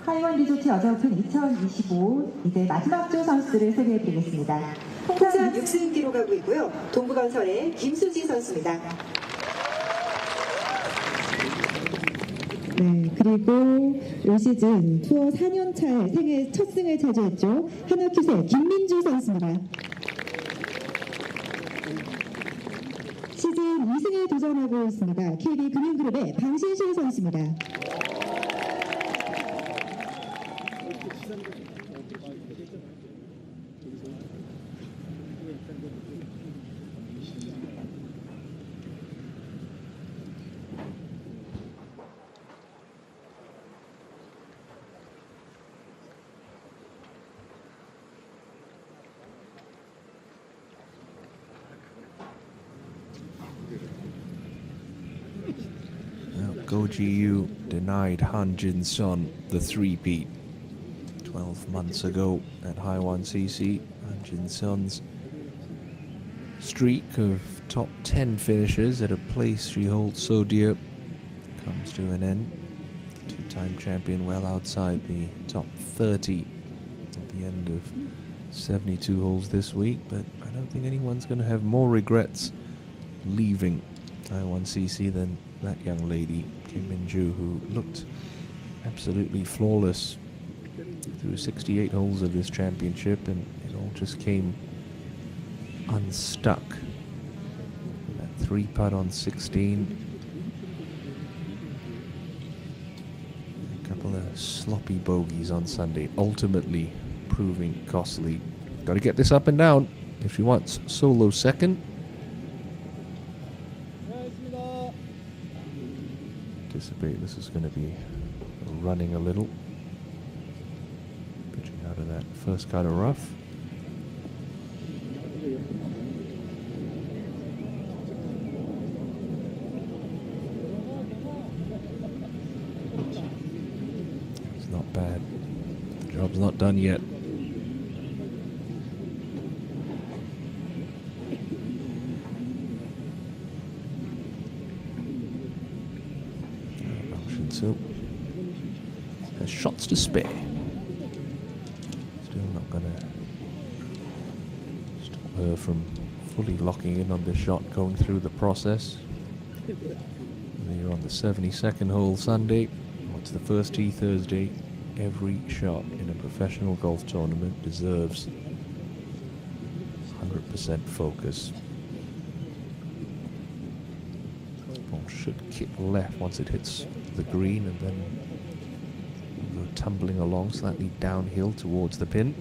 하이원 리조트 여자 오픈 2025 이제 마지막 조 선수들을 소개해드리겠습니다. 통산 6승기로 가고 있고요. 동부건설의 김수지 선수입니다.
네, 그리고 올 시즌 투어 4년차에 생애 첫 승을 차지했죠. 한화큐스의 김민주 선수입니다. 시즌 2승에 도전하고 있습니다. KB금융그룹의 방신실 선수입니다.
Go GU denied Han Jin-sun the three-peat 12 months ago at High1 CC. Han Jin-sun's streak of top 10 finishes at a place she holds so dear comes to an end. Two-time champion well outside the top 30 at the end of 72 holes this week, but I don't think anyone's going to have more regrets leaving High1 CC than that young lady, Kim Min-ju, who looked absolutely flawless through 68 holes of this championship, and it all just came unstuck. That three putt on 16, a couple of sloppy bogeys on Sunday, ultimately proving costly. Got to get this up and down if she wants solo second. Anticipate this is going to be running a little. Pitching out of that first kind of rough. It's not bad. The job's not done yet. to spare. Still not going to stop her from fully locking in on this shot going through the process. You're on the 72nd hole Sunday. It's the first tee Thursday. Every shot in a professional golf tournament deserves 100% focus. Ball should kick left once it hits the green and then go tumbling along slightly downhill towards the pin.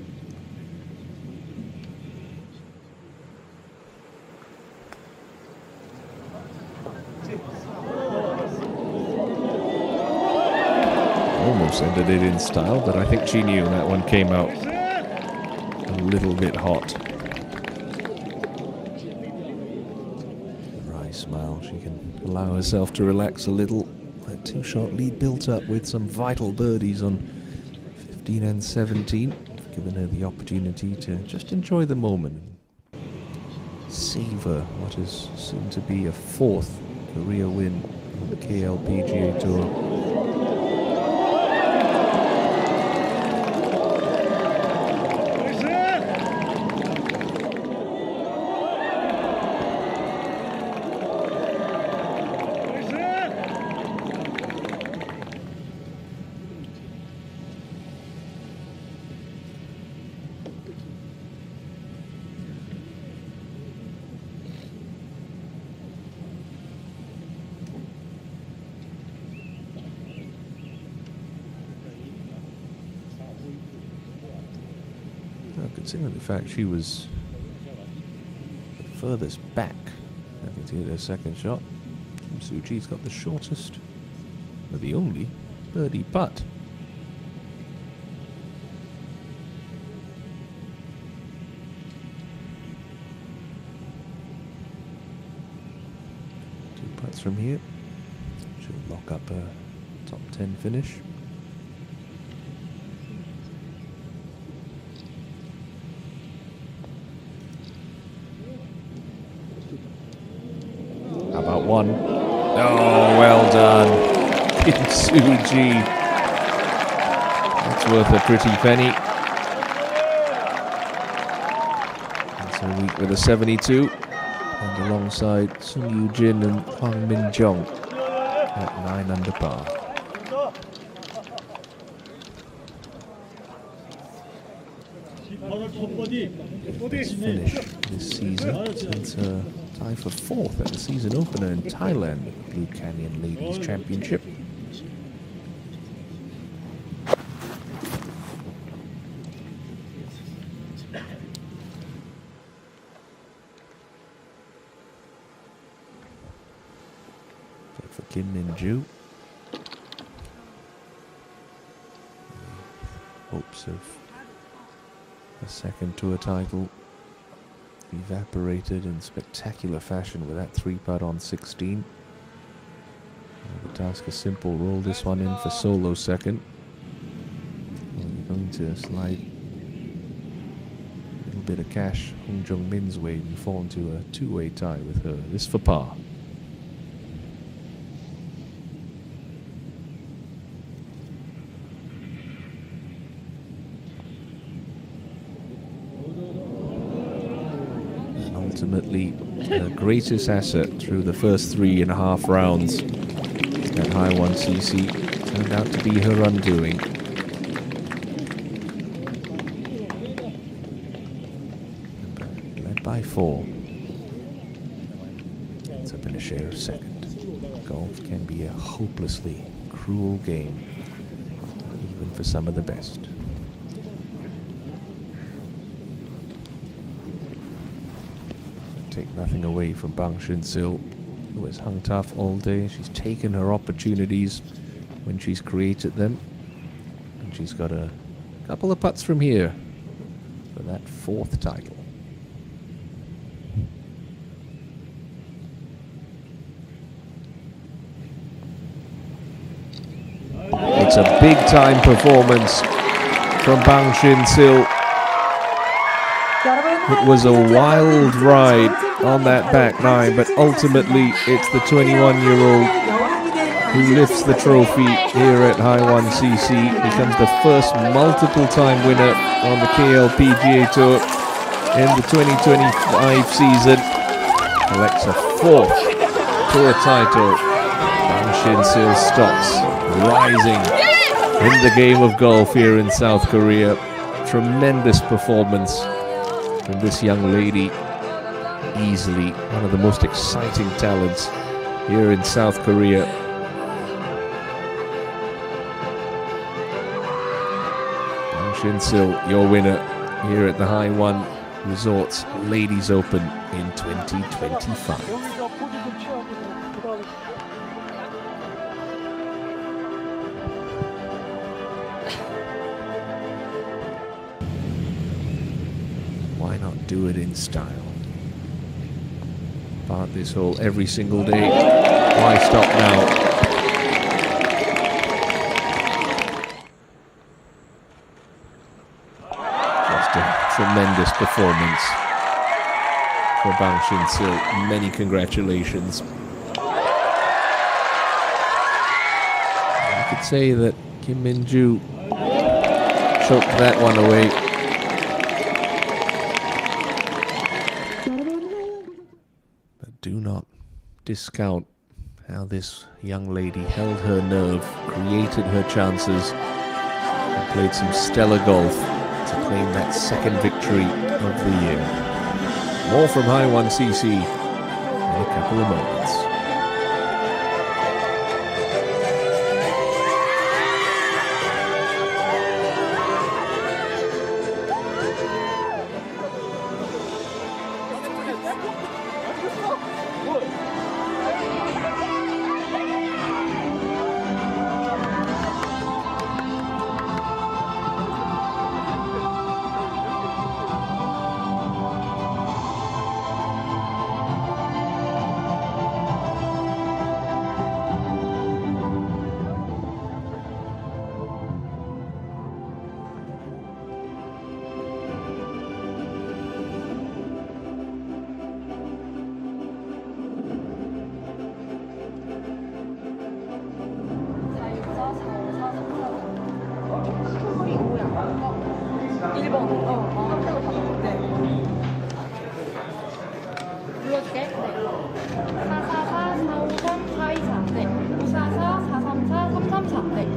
Almost ended it in style, but I think she knew that one came out a little bit hot. Wry smile, she can allow herself to relax a little. That two-shot lead built up with some vital birdies on 15 and 17, given her the opportunity to just enjoy the moment, savor what is soon to be a fourth career win on the KLPGA Tour. Considering the fact she was the furthest back, having to hit her second shot, Suji's got the shortest, or the only, birdie putt. Two putts from here. She'll lock up a top 10 finish. How about one? Oh, well done. Kim Suji. That's worth a pretty penny. And so weak with a 72. And alongside Sung Yoo Jin and Hwang Min Jong at 9 under par. Best finish this season since tie for fourth at the season opener in Thailand at the Blue Canyon Ladies Championship. But for Kim Min-joo, hopes of a second tour title evaporated in spectacular fashion with that 3-putt on 16. The task is simple. Roll this one in for solo second. And you're going to slide a little bit of cash Hong Jung Min's way and fall into a two-way tie with her. This for par. Ultimately, her greatest asset through the first 3.5 rounds at High1 CC turned out to be her undoing. Led by 4. It's up in a share of second. Golf can be a hopelessly cruel game, even for some of the best. Take nothing away from Bang Shin-sil, who has hung tough all day. She's taken her opportunities when she's created them. And she's got a couple of putts from here for that 4th title. It's a big-time performance from Bang Shin-sil. It was a wild ride on that back nine, but ultimately it's the 21-year-old who lifts the trophy here at High1 CC, becomes the first multiple-time winner on the KLPGA Tour in the 2025 season. Collects a 4th Tour title. Bang Shin-sil stops rising in the game of golf here in South Korea. Tremendous performance from this young lady. Easily one of the most exciting talents here in South Korea. Bang Shin-sil, your winner here at the High1 Resort Ladies Open in 2025. Why not do it in style? Part this hole every single day. Why stop now? Just a tremendous performance for Bang Shin-sil. Many congratulations. You could say that Kim Min-joo choked that one away. Do not discount how this young lady held her nerve, created her chances, and played some stellar golf to claim that second victory of the year. More from High1 CC in a couple of moments.
불러줄게. 444 453 424. 네. 544 434 334. 네.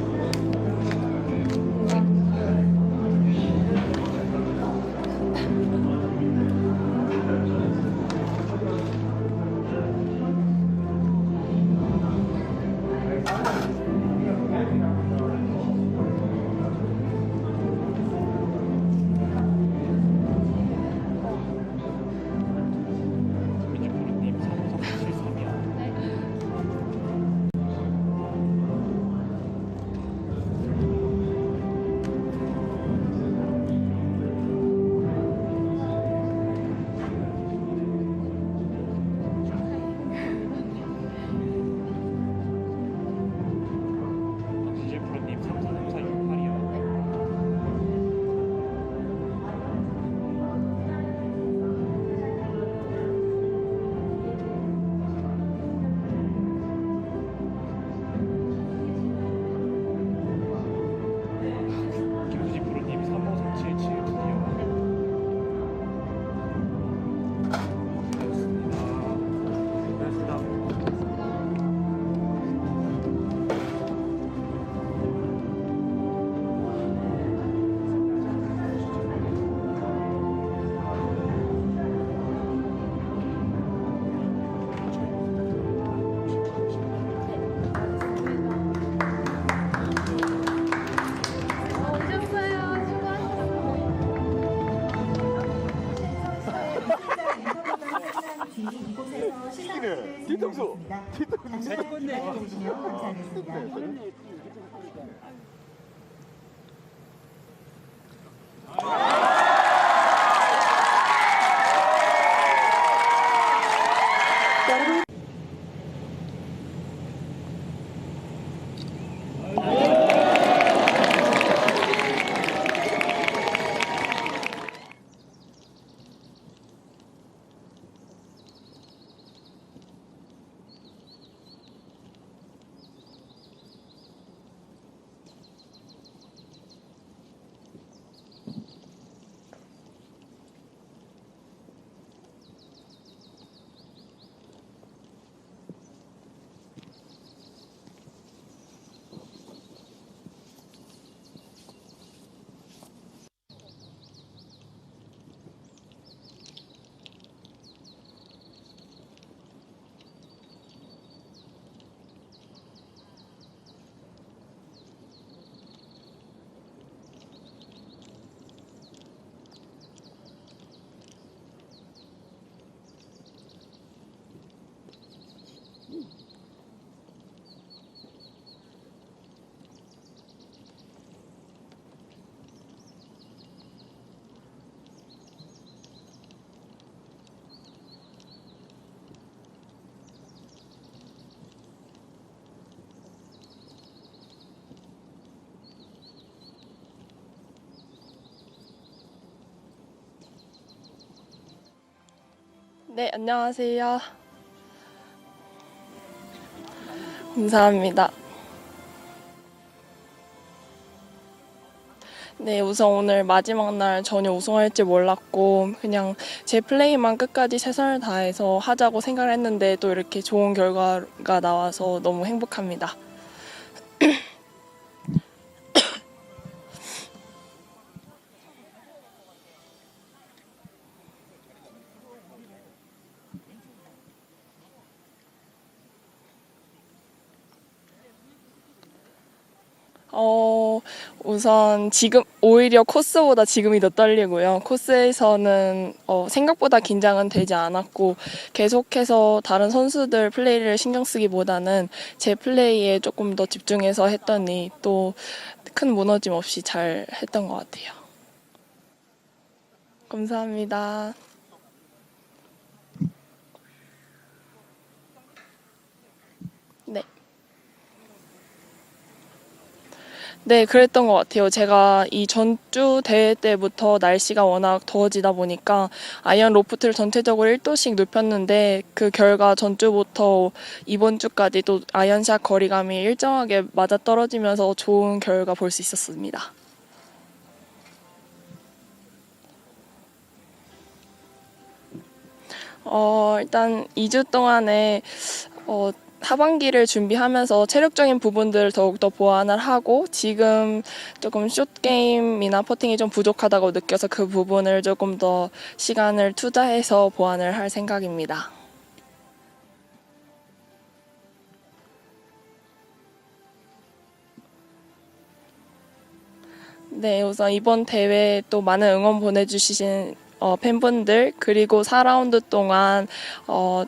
뒤통수.
네, 안녕하세요. 감사합니다. 네, 우선 오늘 마지막 날 전혀 우승할 줄 몰랐고 그냥 제 플레이만 끝까지 최선을 다해서 하자고 생각을 했는데 또 이렇게 좋은 결과가 나와서 너무 행복합니다. 우선 지금 오히려 코스보다 지금이 더 떨리고요. 코스에서는 생각보다 긴장은 되지 않았고 계속해서 다른 선수들 플레이를 신경 쓰기보다는 제 플레이에 조금 더 집중해서 했더니 또 큰 무너짐 없이 잘 했던 것 같아요. 감사합니다. 네. 네, 그랬던 것 같아요. 제가 이 전주 대회 때부터 날씨가 워낙 더워지다 보니까 아이언 로프트를 전체적으로 1도씩 눕혔는데 그 결과 전주부터 이번 주까지 또 아이언샷 거리감이 일정하게 맞아떨어지면서 좋은 결과 볼 수 있었습니다. 일단 2주 동안에 하반기를 준비하면서 체력적인 부분들을 더욱더 보완을 하고 지금 조금 숏게임이나 퍼팅이 좀 부족하다고 느껴서 그 부분을 조금 더 시간을 투자해서 보완을 할 생각입니다. 네, 우선 이번 대회에 또 많은 응원 보내주신 팬분들 그리고 4라운드 동안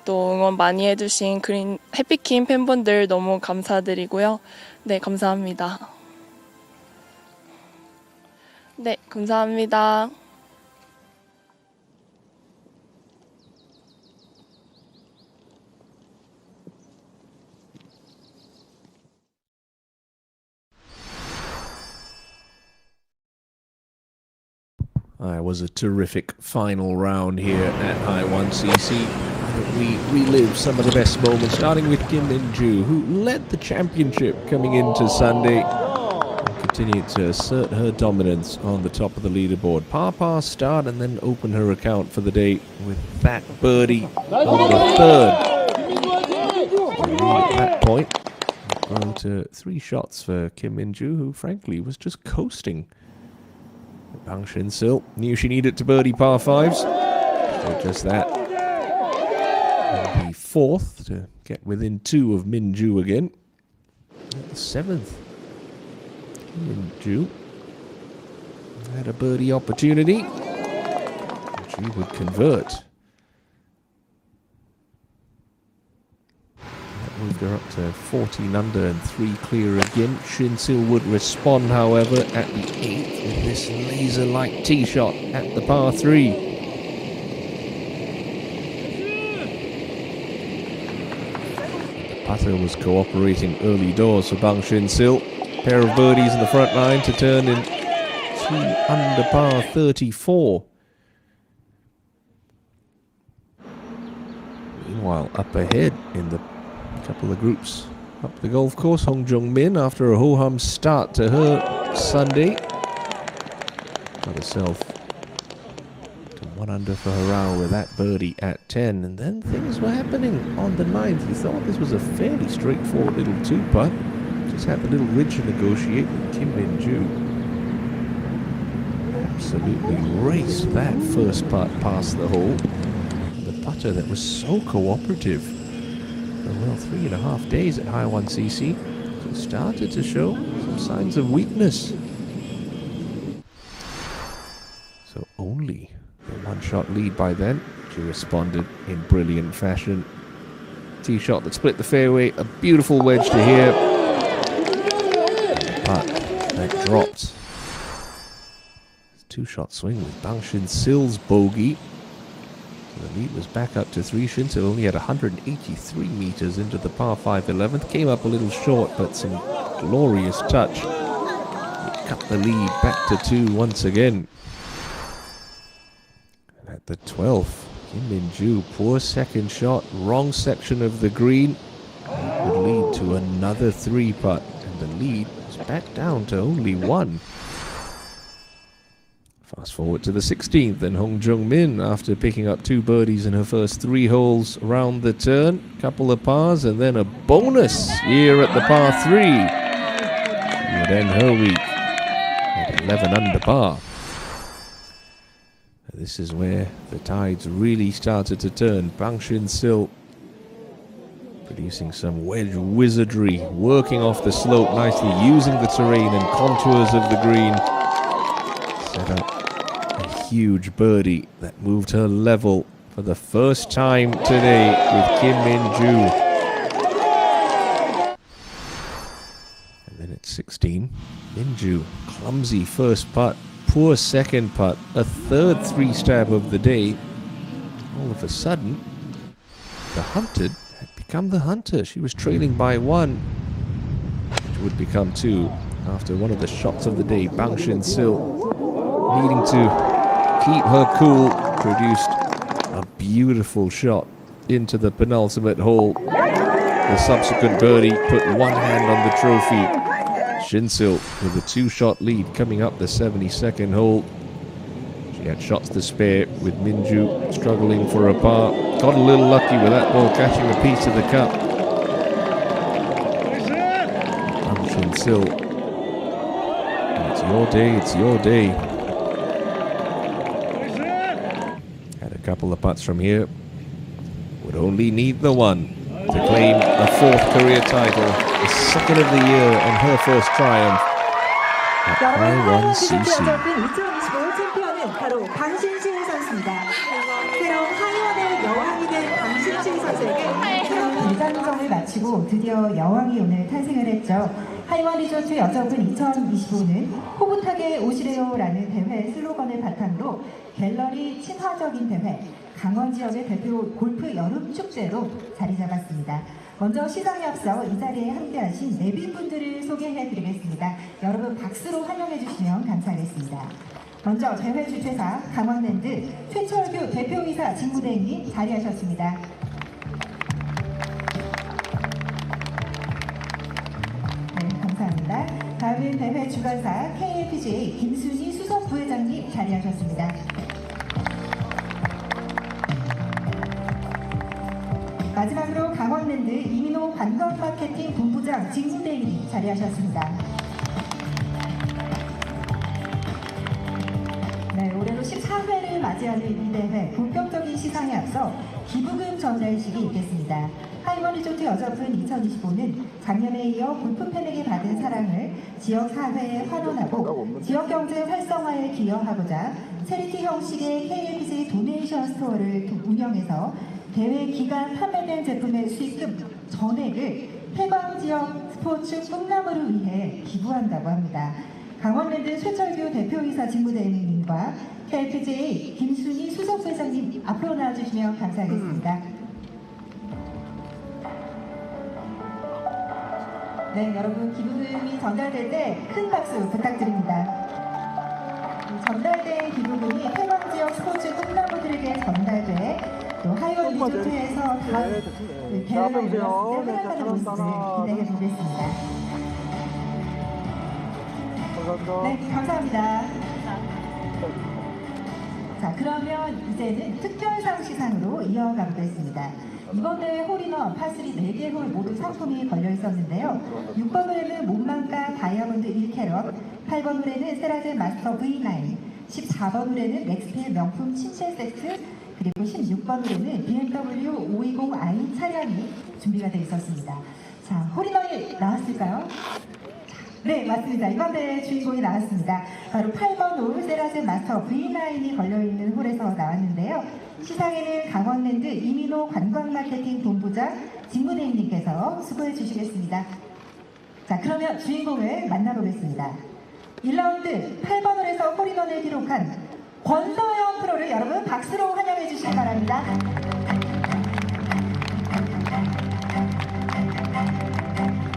또 응원 많이 해주신 그린 해피킴 팬분들 너무 감사드리고요. 네, 감사합니다. 네, 감사합니다.
It was a terrific final round here at High1 CC. We relive some of the best moments, starting with Kim Min-joo, who led the championship coming into Sunday and continued to assert her dominance on the top of the leaderboard. Par start and then open her account for the day with that birdie on the third. At that point, grown to 3 shots for Kim Min-joo, who frankly was just coasting. Bang Shin-sil knew she needed to birdie par 5s. So just that. And the 4th to get within 2 of Min-joo again. And the 7th. Min-joo had a birdie opportunity. She would convert. That moved her up to 14 under and 3 clear again. Shin-sil would respond, however, at the 8th with this laser-like tee shot at the par 3. The putter was cooperating early doors for Bang Shin-sil. Pair of birdies in the front line to turn in 2 under par 34. Meanwhile, up ahead in the couple of groups up the golf course, Hong Jung-min, after a ho-hum start to her Sunday, got herself to 1 under for her hour with that birdie at 10. And then things were happening on the 9th. You thought this was a fairly straightforward little 2-putt. Just had the little ridge to negotiate with Kim Min-joo. Absolutely raced that first putt past the hole. The putter that was so cooperative. Well, 3.5 days at High1 CC, so started to show some signs of weakness. So only a 1-shot lead by then. She responded in brilliant fashion. Tee shot that split the fairway, a beautiful wedge to here. But that dropped. 2-shot swing with Bang Shin-sil's bogey. The lead was back up to 3. Shin-sil only had 183 meters into the par 5 11th. Came up a little short, but some glorious touch. It cut the lead back to 2 once again. And at the 12th, Kim Min-joo, poor second shot, wrong section of the green. Would lead to another 3-putt, and the lead is back down to only 1. Fast forward to the 16th, and Hong Jung-min, after picking up 2 birdies in her first 3 holes around the turn, couple of pars, and then a bonus here at the par 3. She would end her week at 11 under par. This is where the tides really started to turn. Bang Shin-sil producing some wedge wizardry, working off the slope nicely, using the terrain and contours of the green. Set up a huge birdie that moved her level for the first time today with Kim Min-joo. And then at 16, Min-joo, clumsy first putt, poor second putt, a third 3-stab of the day. All of a sudden, the hunted had become the hunter. She was trailing by 1, which would become 2 after one of the shots of the day. Bang Shin-sil, needing to keep her cool, produced a beautiful shot into the penultimate hole. The subsequent birdie put one hand on the trophy. Shin-sil with a 2-shot lead coming up the 72nd hole. She had shots to spare with Min-joo struggling for a par. Got a little lucky with that ball catching a piece of the cup. Shin-sil, it's your day, it's your day. Had a couple of putts from here. Would only need the one to claim a 4th career title, the 2nd of the year, and her first triumph at High1 CC.
2025 챔피언은 바로 강신실 선수입니다. 새로운 하이원의 여왕이 된 강신실 선수에게 새로운 대장정을 마치고 드디어 여왕이 오늘 탄생을 했죠. 하이원 리조트 여자오픈 2025는 호붓하게 오시래요라는 대회 슬로건을 바탕으로 갤러리 친화적인 대회, 강원 지역의 대표 골프 여름 축제로 자리 잡았습니다. 먼저 시상에 앞서 이 자리에 함께하신 내빈분들을 소개해드리겠습니다. 여러분 박수로 환영해 주시면 감사하겠습니다. 먼저 대회 주최사 강원랜드 최철규 대표이사 직무대행님 자리하셨습니다. 네, 감사합니다. 다음은 대회 주관사 KLPGA 김순희 수석 부회장님 자리하셨습니다. 마지막으로 강원랜드 이민호 관광마케팅 본부장 직무대행님 자리하셨습니다. 네, 올해로 14회를 맞이하는 이 대회 본격적인 시상에 앞서 기부금 전달식이 있겠습니다. 하이원 리조트 여자오픈 2025는 작년에 이어 골프 팬에게 받은 사랑을 지역 사회에 환원하고 지역 경제 활성화에 기여하고자 체리티 형식의 KLPGA 도네이션 스토어를 운영해서 대회 기간 판매된 제품의 수익금 전액을 해방 지역 스포츠 꿈나무를 위해 기부한다고 합니다. 강원랜드 최철규 대표이사 직무대행님과 KLPGA 김순희 수석회장님 앞으로 나와주시면 감사하겠습니다. 네, 여러분 기부금이 전달될 때 큰 박수 부탁드립니다. 전달된 기부금이 해방 지역 스포츠 꿈나무들에게 전달돼 또 하이원 리조트에서 다음 대회가 열렸을 때 활약하는 모습을 기대해 보겠습니다. 네, 감사합니다. 자, 그러면 이제는 특별상 시상으로 이어가 보겠습니다. 이번 대회 홀인원 파3 4개 홀 모두 상품이 걸려 있었는데요. 6번 홀에는 몬망가 다이아몬드 1캐럿, 8번 홀에는 세라제 마스터 V9, 14번 홀에는 맥스필 명품 침실 세트, 그리고 16번 홀에는 BMW 520i 차량이 준비가 되어 있었습니다. 자, 홀인원이 나왔을까요? 네, 맞습니다. 이번 대회 주인공이 나왔습니다. 바로 8번 홀 세라제 마스터 V9이 걸려있는 홀에서 나왔는데요. 시상에는 강원랜드 이민호 관광마케팅 본부장 직무대행님께서 수고해 주시겠습니다. 자, 그러면 주인공을 만나보겠습니다. 1라운드 8번 홀에서 홀인원을 기록한 권서영 프로를 여러분 박수로 환영해 주시기 바랍니다.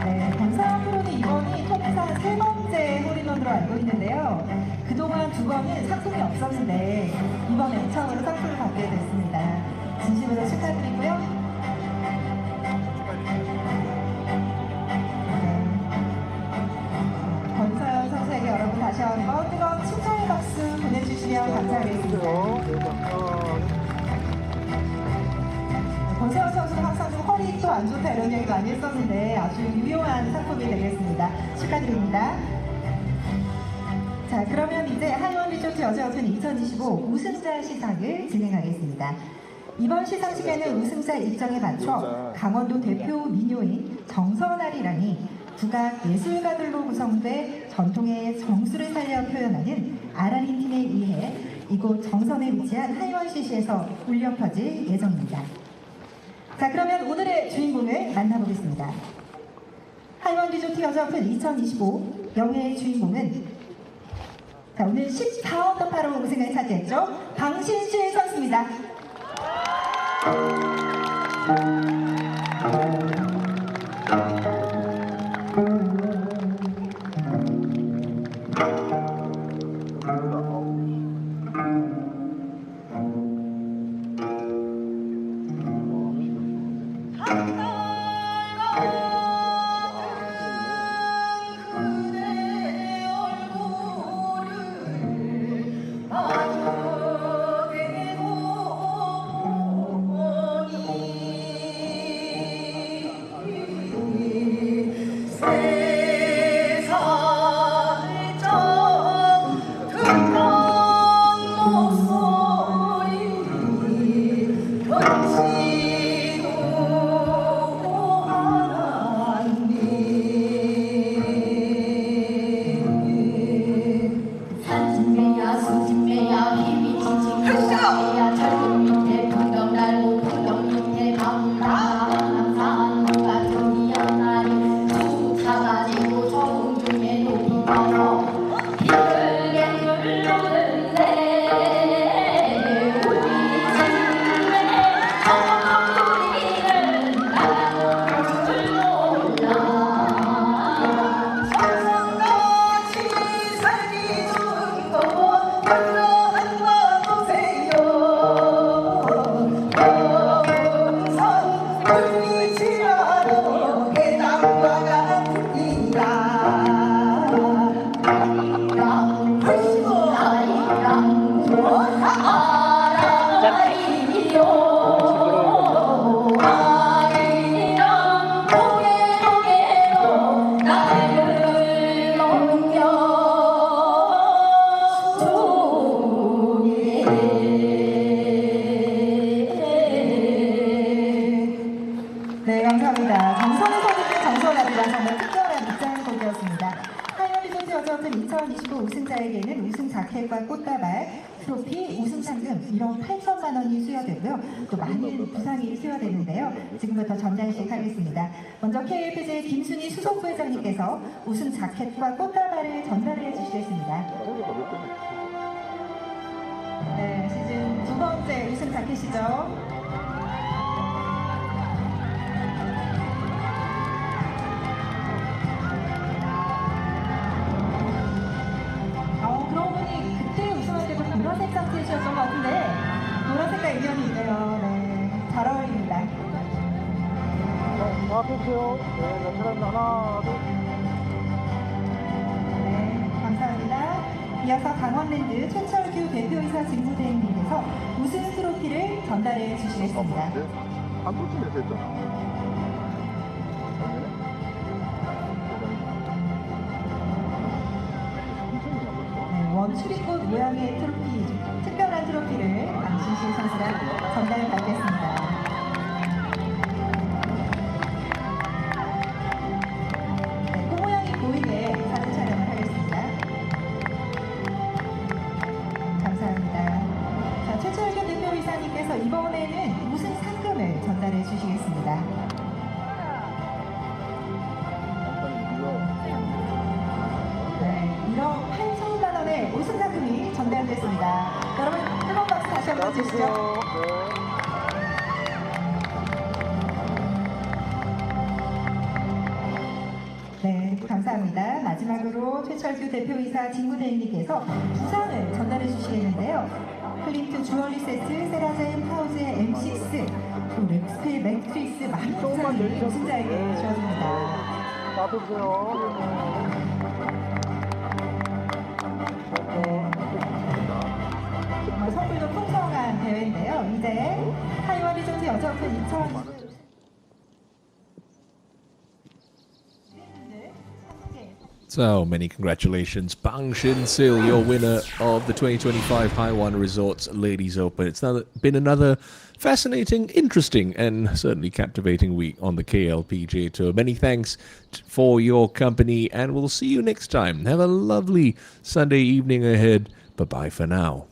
네, 권서영 프로는 이번이 통산 3번째 홀인원으로 알고 있는데요. 그동안 2번은 상품이 없었는데 이번에 처음으로 상품을 받게 됐습니다. 감사하겠습니다. 권세원 선수는 항상 좀 허리 또 안 좋다 이런 얘기 많이 했었는데 아주 유용한 상품이 되겠습니다. 축하드립니다. 자, 그러면 이제 하이원 리조트 여자 오픈 2025 우승자 시상을 진행하겠습니다. 이번 시상식에는 우승자 입장에 맞춰 강원도 대표 민요인 정선아리랑이 국악 예술가들로 구성돼 전통의 정수를 살려 표현하는 아라린 팀에 의해 이곳 정선에 위치한 하이원 CC에서 울려 퍼질 예정입니다. 자, 그러면 오늘의 주인공을 만나보겠습니다. 하이원 리조트 여자 오픈 2025 영예의 주인공은 자, 오늘 14언더파로 우승을 차지했죠. 방신실 선수입니다. 네, 감사합니다. 정선의 선수께 정선합니다. 정말 특별한 입장 곡이었습니다. 하이원 리조트 여자 오픈 2025 우승자에게는 우승 자켓과 꽃다발, 트로피, 우승 상금 1억 8천만 원이 수여되고요. 또 많은 부상이 수여되는데요. 지금부터 전달식 하겠습니다. 먼저 KLPGA 김순희 수석부회장님께서 우승 자켓과 꽃다발을 전달해 주시겠습니다. 네, 시즌 두 번째 우승 자켓이죠. 그러고 보니 그때 우승할 때도 보라색 자켓이었던 것 같은데 보라색과 인연이 있네요. 네, 잘 어울립니다.
앞에주세요. 네, 연출합니다. 하나, 둘.
네, 감사합니다. 이어서 강원랜드 최철규 대표이사 직무대행님께서 우승 트로피를 전달해 주시겠습니다.
한 번쯤 했잖아.
원추리꽃 모양의 트로피, 특별한 트로피를 방신실 선수가 전달받겠습니다. 네, 그 모양이 보이게 사진 촬영을 하겠습니다. 감사합니다. 자, 최철규 대표이사님께서 이번에는 우승 상금을 전달해 주시겠습니다. 네, 1억 8천만 원의 우승 상금이 전달됐습니다. 여러분, 뜨거운 박수 다시 한번 주시죠. 네, 감사합니다. 마지막으로 최철규 대표이사 직무대행님께서 부상을 전달해 주시겠는데요. 클린트 주얼리 세트, 세라제인 파우즈의 M6, 또 렉스필 맥트리스 많은 부상이 우승자에게 주어집니다. 여자 오픈 2020
So many congratulations, Bang Shin Sil, your winner of the 2025 High1 Resorts Ladies Open. It's been another fascinating, interesting, and certainly captivating week on the KLPGA Tour. Many thanks for your company, and we'll see you next time. Have a lovely Sunday evening ahead. Bye-bye for now.